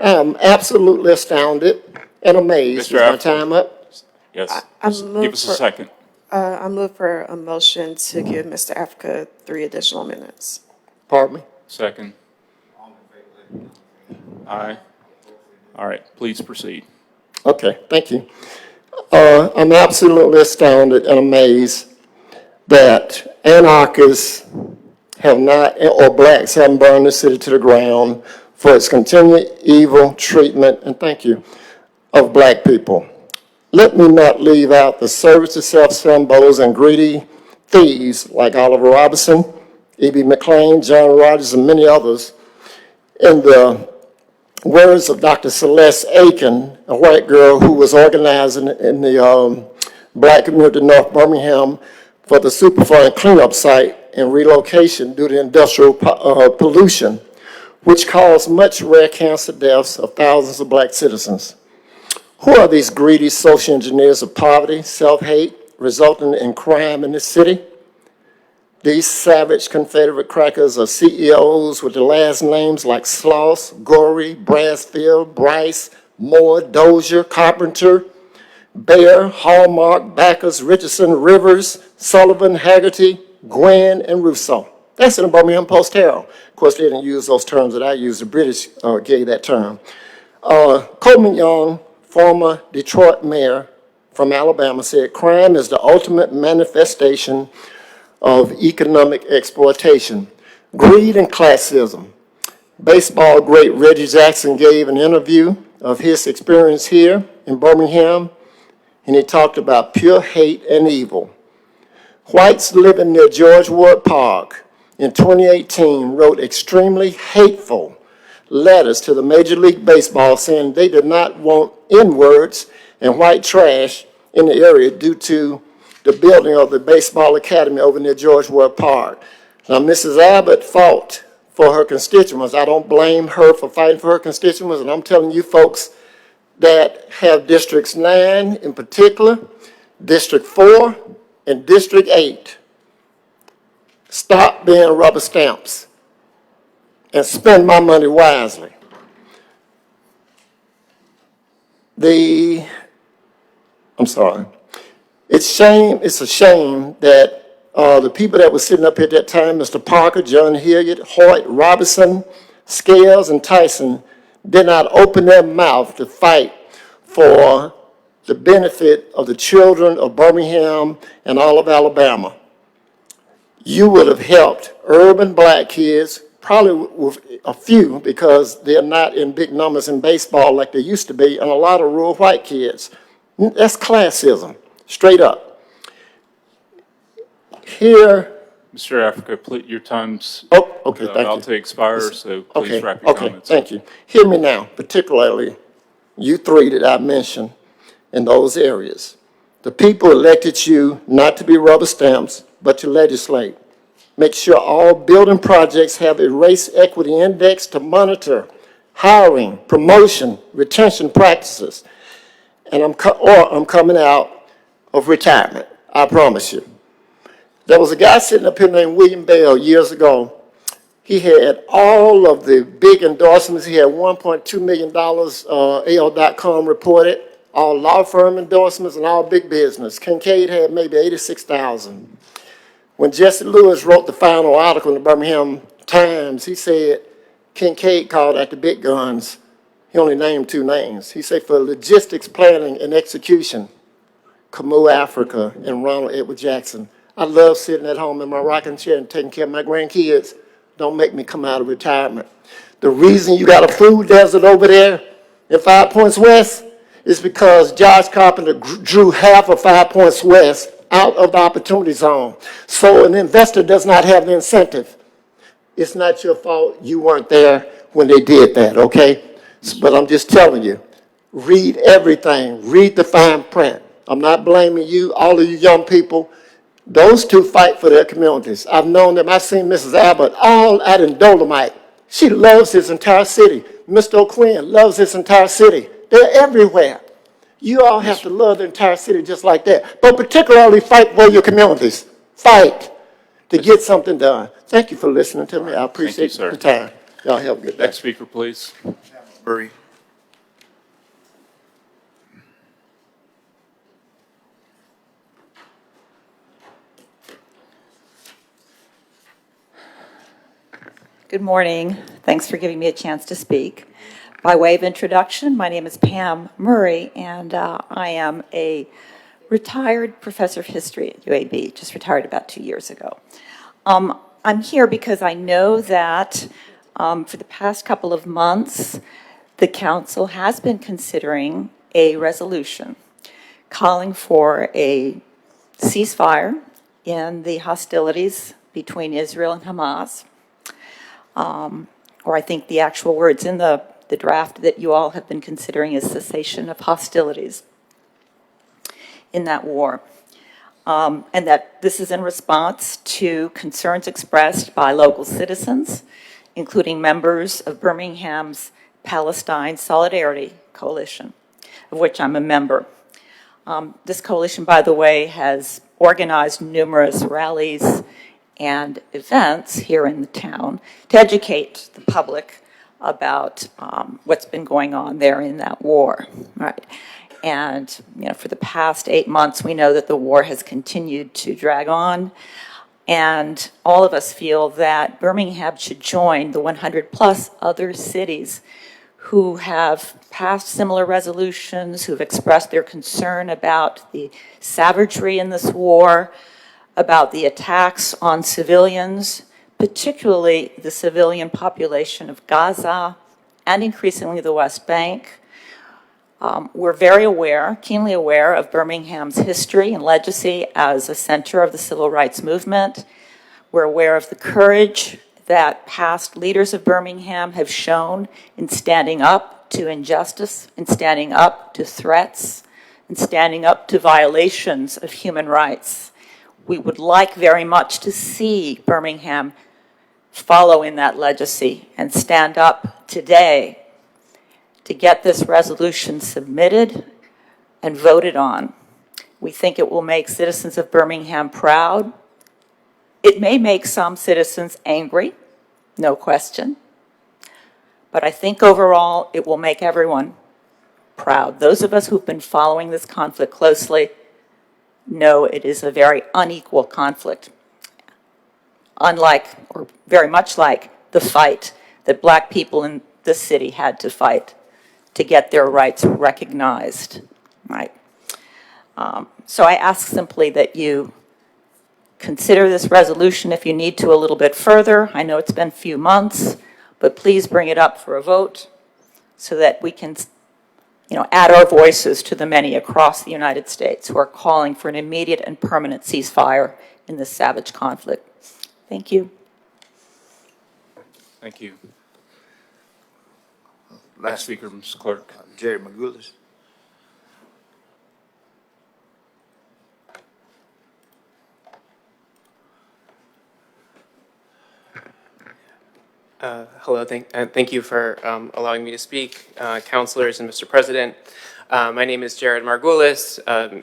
I'm absolutely astounded and amazed. Is my time up? Yes. Give us a second. I move for a motion to give Mr. Africa 3 additional minutes. Pardon me? Second. Aye. All right, please proceed. Okay, thank you. I'm absolutely astounded and amazed that anarchists have not, or blacks haven't burned the city to the ground for its continued evil treatment, and thank you, of black people. Let me not leave out the service to self symbols and greedy thieves like Oliver Robinson, E.B. McLean, John Rogers, and many others. In the words of Dr. Celeste Aiken, a white girl who was organizing in the black community in North Birmingham for the Superfund cleanup site and relocation due to industrial pollution, which caused much rare cancer deaths of thousands of black citizens. Who are these greedy social engineers of poverty, self-hate, resulting in crime in this city? These savage Confederate crackers are CEOs with the last names like Sloss, Gorey, Brassfield, Bryce, Moore, Dozier, Carpenter, Bayer, Hallmark, Backus, Richardson, Rivers, Sullivan, Haggerty, Gwynn, and Rousseau. That's in the Birmingham Post-Herald. Of course, they didn't use those terms that I used. The British gave that term. Coleman Young, former Detroit mayor from Alabama, said crime is the ultimate manifestation of economic exploitation, greed, and classism. Baseball great Reggie Jackson gave an interview of his experience here in Birmingham, and he talked about pure hate and evil. Whites living near George Ward Park in 2018 wrote extremely hateful letters to the Major League Baseball saying they did not want N-words and white trash in the area due to the building of the baseball academy over near George Ward Park. Now, Mrs. Abbott fought for her constituents. I don't blame her for fighting for her constituents, and I'm telling you folks that have Districts 9 in particular, District 4, and District 8, stop being rubber stamps and spend my money wisely. It's a shame that the people that were sitting up here at that time, Mr. Parker, John Hilliard, Hoyt, Robinson, Scales, and Tyson, did not open their mouth to fight for the benefit of the children of Birmingham and all of Alabama. You would have helped urban black kids, probably with a few because they're not in big numbers in baseball like they used to be, and a lot of rural white kids. That's classism, straight up. Here. Mr. Africa, your time's okay, thank about you. to expire, so please wrap your comments. Thank you. Hear me now, particularly you three that I mentioned in those areas. The people elected you not to be rubber stamps, but to legislate. Make sure all building projects have a race equity index to monitor hiring, promotion, retention practices. And I'm coming out of retirement, I promise you. There was a guy sitting up here named William Bell years ago. He had all of the big endorsements. He had $1.2 million, AL.com reported, all law firm endorsements and all big business. Kincaid had maybe 86,000. When Jesse Lewis wrote the final article in the Birmingham Times, he said Kincaid called out the big guns. He only named 2 names. He said for logistics, planning, and execution, Camus Africa and Ronald Edward Jackson. I love sitting at home in my rocking chair and taking care of my grandkids. Don't make me come out of retirement. The reason you got a food desert over there in 5 Points West is because Josh Carpenter drew half of 5 Points West out of the opportunity zone. So an investor does not have the incentive. It's not your fault you weren't there when they did that, okay? But I'm just telling you, read everything. Read the fine print. I'm not blaming you, all of you young people. Those two fight for their communities. I've known them. I've seen Mrs. Abbott all out in Dolomite. She loves this entire city. Mr. O'Quinn loves this entire city. They're everywhere. You all have to love the entire city just like that. But particularly fight for your communities. Fight to get something done. Thank you for listening to me. I appreciate the time. Y'all have a good day. Next speaker, please. Murray. Good morning. Thanks for giving me a chance to speak. By way of introduction, my name is Pam Murray, and I am a retired professor of history at UAB, just retired about 2 years ago. I'm here because I know that for the past couple of months, the council has been considering a resolution calling for a ceasefire in the hostilities between Israel and Hamas. Or I think the actual words in the draft that you all have been considering is cessation of hostilities in that war. And that this is in response to concerns expressed by local citizens, including members of Birmingham's Palestine Solidarity Coalition, of which I'm a member. This coalition, by the way, has organized numerous rallies and events here in the town to educate the public about what's been going on there in that war, right? And for the past 8 months, we know that the war has continued to drag on, and all of us feel that Birmingham should join the 100 plus other cities who have passed similar resolutions, who've expressed their concern about the savagery in this war, about the attacks on civilians, particularly the civilian population of Gaza and increasingly the West Bank. We're very aware, keenly aware of Birmingham's history and legacy as a center of the civil rights movement. We're aware of the courage that past leaders of Birmingham have shown in standing up to injustice, in standing up to threats, in standing up to violations of human rights. We would like very much to see Birmingham follow in that legacy and stand up today to get this resolution submitted and voted on. We think it will make citizens of Birmingham proud. It may make some citizens angry, no question. But I think overall it will make everyone proud. Those of us who've been following this conflict closely know it is a very unequal conflict. Unlike, or very much like, the fight that Black people in this city had to fight to get their rights recognized, right? So I ask simply that you consider this resolution if you need to a little bit further. I know it's been a few months, but please bring it up for a vote so that we can, add our voices to the many across the United States who are calling for an immediate and permanent ceasefire in this savage conflict. Thank you. Thank you. Last speaker, Ms. Clerk. Jared Magoulas. Hello, thank you for allowing me to speak, councilors and Mr. President. My name is Jared Margulis.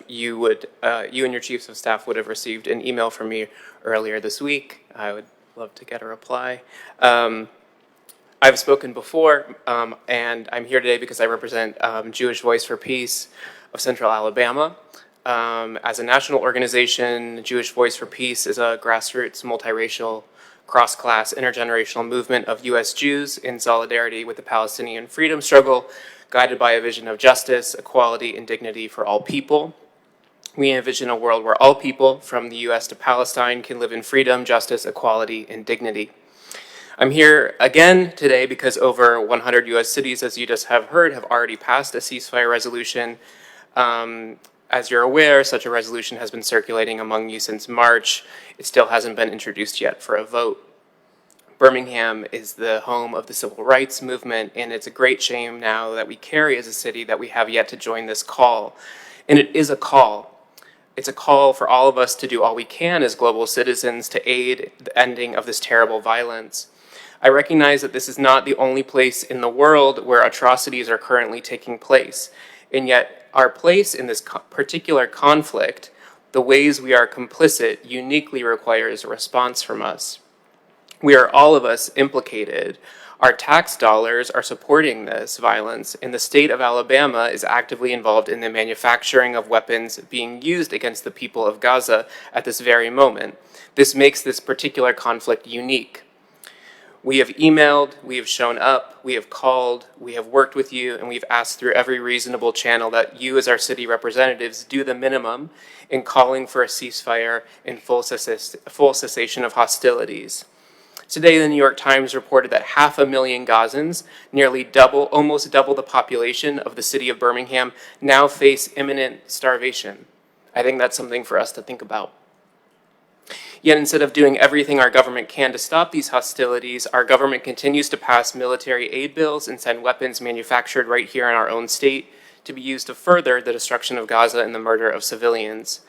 You and your chiefs of staff would have received an email from me earlier this week. I would love to get a reply. I've spoken before, and I'm here today because I represent Jewish Voice for Peace of Central Alabama. As a national organization, Jewish Voice for Peace is a grassroots, multiracial, cross-class, intergenerational movement of U.S. Jews in solidarity with the Palestinian freedom struggle, guided by a vision of justice, equality, and dignity for all people. We envision a world where all people, from the U.S. to Palestine, can live in freedom, justice, equality, and dignity. I'm here again today because over 100 U.S. cities, as you just have heard, have already passed a ceasefire resolution. As you're aware, such a resolution has been circulating among you since March. It still hasn't been introduced yet for a vote. Birmingham is the home of the civil rights movement, and it's a great shame now that we carry as a city that we have yet to join this call. And it is a call. It's a call for all of us to do all we can as global citizens to aid the ending of this terrible violence. I recognize that this is not the only place in the world where atrocities are currently taking place, and yet our place in this particular conflict, the ways we are complicit, uniquely requires a response from us. We are all of us implicated. Our tax dollars are supporting this violence, and the state of Alabama is actively involved in the manufacturing of weapons being used against the people of Gaza at this very moment. This makes this particular conflict unique. We have emailed, we have shown up, we have called, we have worked with you, and we've asked through every reasonable channel that you as our city representatives do the minimum in calling for a ceasefire and full cessation of hostilities. Today, the New York Times reported that 500,000 Gazans, almost double the population of the city of Birmingham, now face imminent starvation. I think that's something for us to think about. Yet instead of doing everything our government can to stop these hostilities, our government continues to pass military aid bills and send weapons manufactured right here in our own state to be used to further the destruction of Gaza and the murder of civilians.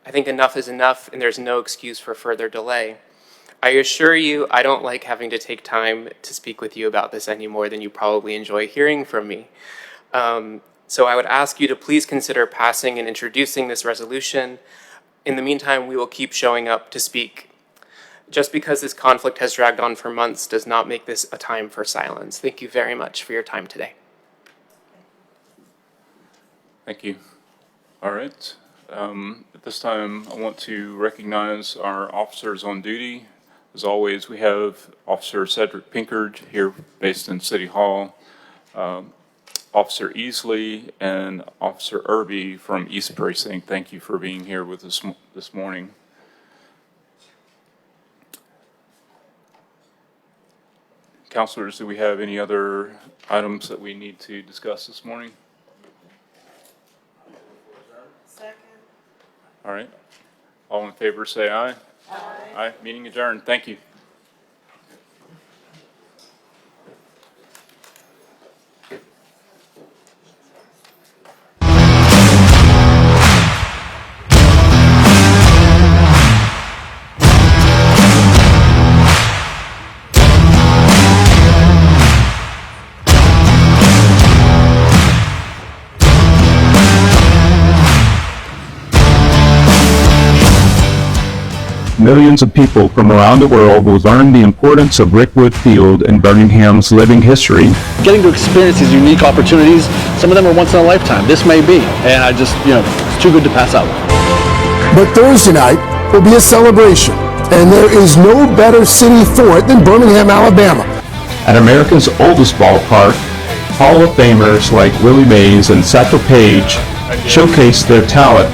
I think enough is enough, and there's no excuse for further delay. I assure you, I don't like having to take time to speak with you about this any more than you probably enjoy hearing from me. So I would ask you to please consider passing and introducing this resolution. In the meantime, we will keep showing up to speak. Just because this conflict has dragged on for months does not make this a time for silence. Thank you very much for your time today. Thank you. All right. At this time, I want to recognize our officers on duty. As always, we have Officer Cedric Pinkard here based in City Hall, Officer Easley and Officer Irby from East Precinct, thank you for being here with us this morning. Councilors, do we have any other items that we need to discuss this morning? Second. All right. All in favor, say aye. Aye. Aye. Meeting adjourned. Thank you. Millions of people from around the world will learn the importance of Rickwood Field in Birmingham's living history. Getting to experience these unique opportunities, some of them are once in a lifetime. This may be, and I just, it's too good to pass up. But Thursday night will be a celebration, and there is no better city for it than Birmingham, Alabama. At America's oldest ballpark, Hall of Famers like Willie Mays and Satchel Paige showcased their talent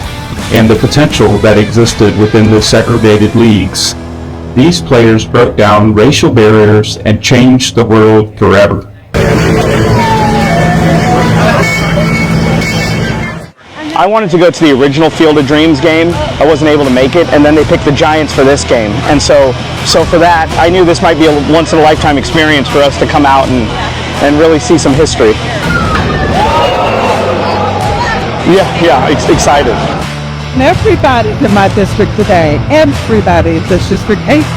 and the potential that existed within the segregated leagues. These players broke down racial barriers and changed the world forever. I wanted to go to the original Field of Dreams game. I wasn't able to make it, and then they picked the Giants for this game. And so for that, I knew this might be a once-in-a-lifetime experience for us to come out and really see some history. Yeah, excited. Everybody in my district today, everybody in this district hates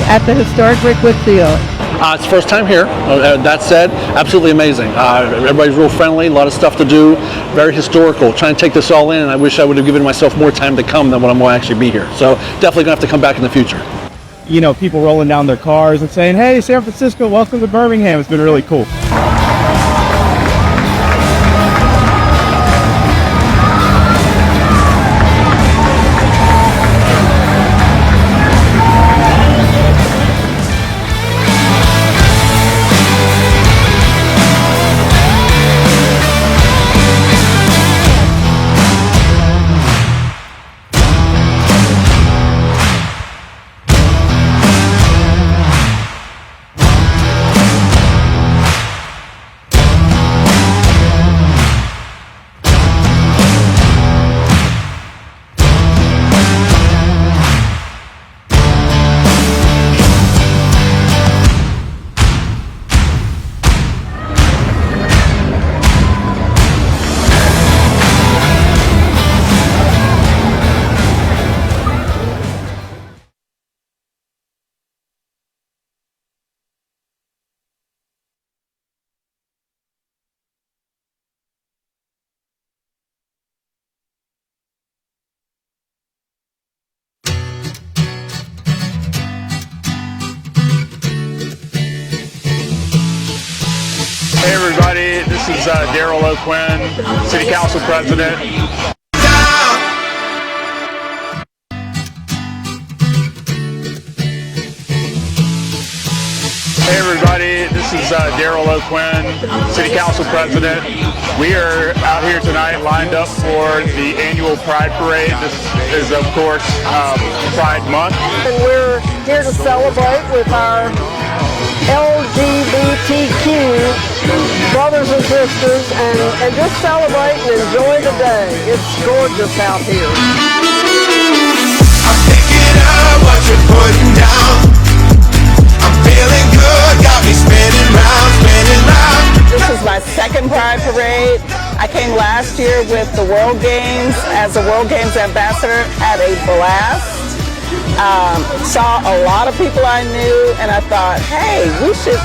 at the historic Rickwood Field. It's the first time here. That said, absolutely amazing. Everybody's real friendly, a lot of stuff to do, very historical. Trying to take this all in, and I wish I would have given myself more time to come than what I'm going to actually be here. So definitely going to have to come back in the future. People rolling down their cars and saying, "Hey, San Francisco, welcome to Birmingham." It's been really cool. Hey everybody, this is Daryl O'Quinn, City Council President. Hey everybody, this is Daryl O'Quinn, City Council President. We are out here tonight lined up for the annual Pride Parade. This is of course Pride Month. And we're here to celebrate with our LGBTQ brothers and sisters and just celebrate and enjoy the day. It's gorgeous out here. I'm picking up what you're putting down. I'm feeling good, got me spinning round, spinning round. This is my second Pride Parade. I came last year with the World Games as a World Games ambassador. Had a blast. Saw a lot of people I knew, and I thought, hey, we should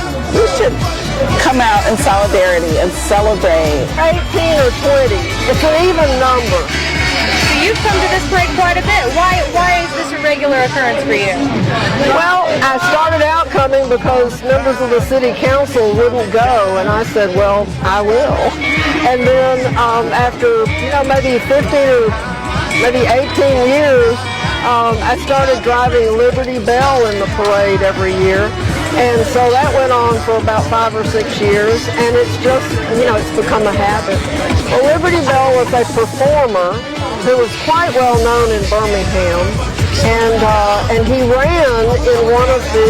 come out in solidarity and celebrate. 18 or 20, it's an even number. So you've come to this parade quite a bit. Why is this a regular occurrence for you? Well, I started out coming because members of the city council wouldn't go, and I said, well, I will. And then after maybe 15 or maybe 18 years, I started driving Liberty Bell in the parade every year. And so that went on for about 5 or 6 years, and it's just, it's become a habit. Well, Liberty Bell was a performer who was quite well known in Birmingham, and he ran in one of the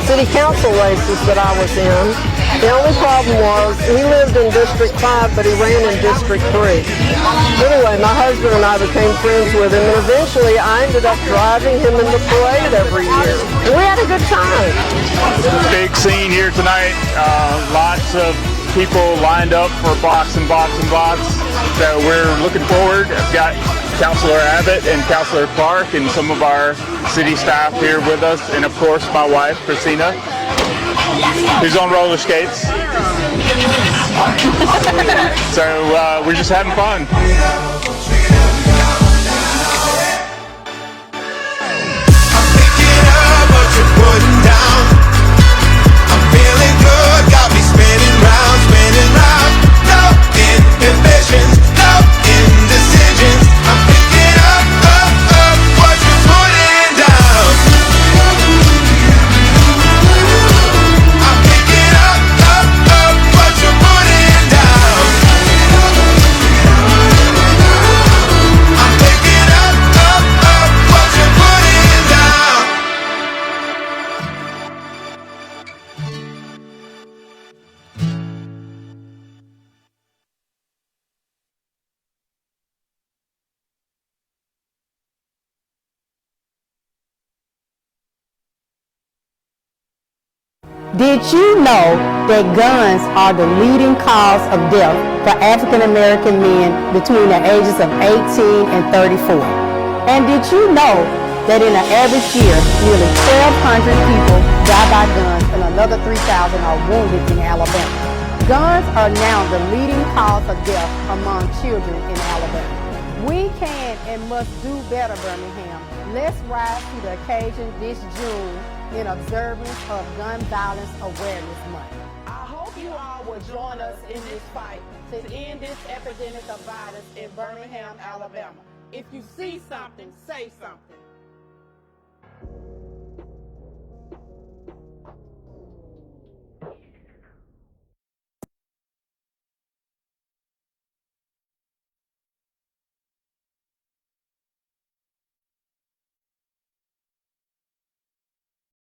city council races that I was in. The only problem was he lived in District 5, but he ran in District 3. Anyway, my husband and I became friends with him, and eventually I ended up driving him in the parade every year. And we had a good time. Big scene here tonight. Lots of people lined up for blocks and blocks and blocks. So we're looking forward. I've got Councilor Abbott and Councilor Clark and some of our city staff here with us, and of course my wife, Christina, who's on roller skates. So we're just having fun. Did you know that guns are the leading cause of death for African American men between the ages of 18 and 34? And did you know that in an average year, nearly 1,200 people die by guns and another 3,000 are wounded in Alabama? Guns are now the leading cause of death among children in Alabama. We can and must do better, Birmingham. Let's rise to the occasion this June in observance of Gun Violence Awareness Month. I hope you all will join us in this fight to end this epidemic of violence in Birmingham, Alabama. If you see something, say something.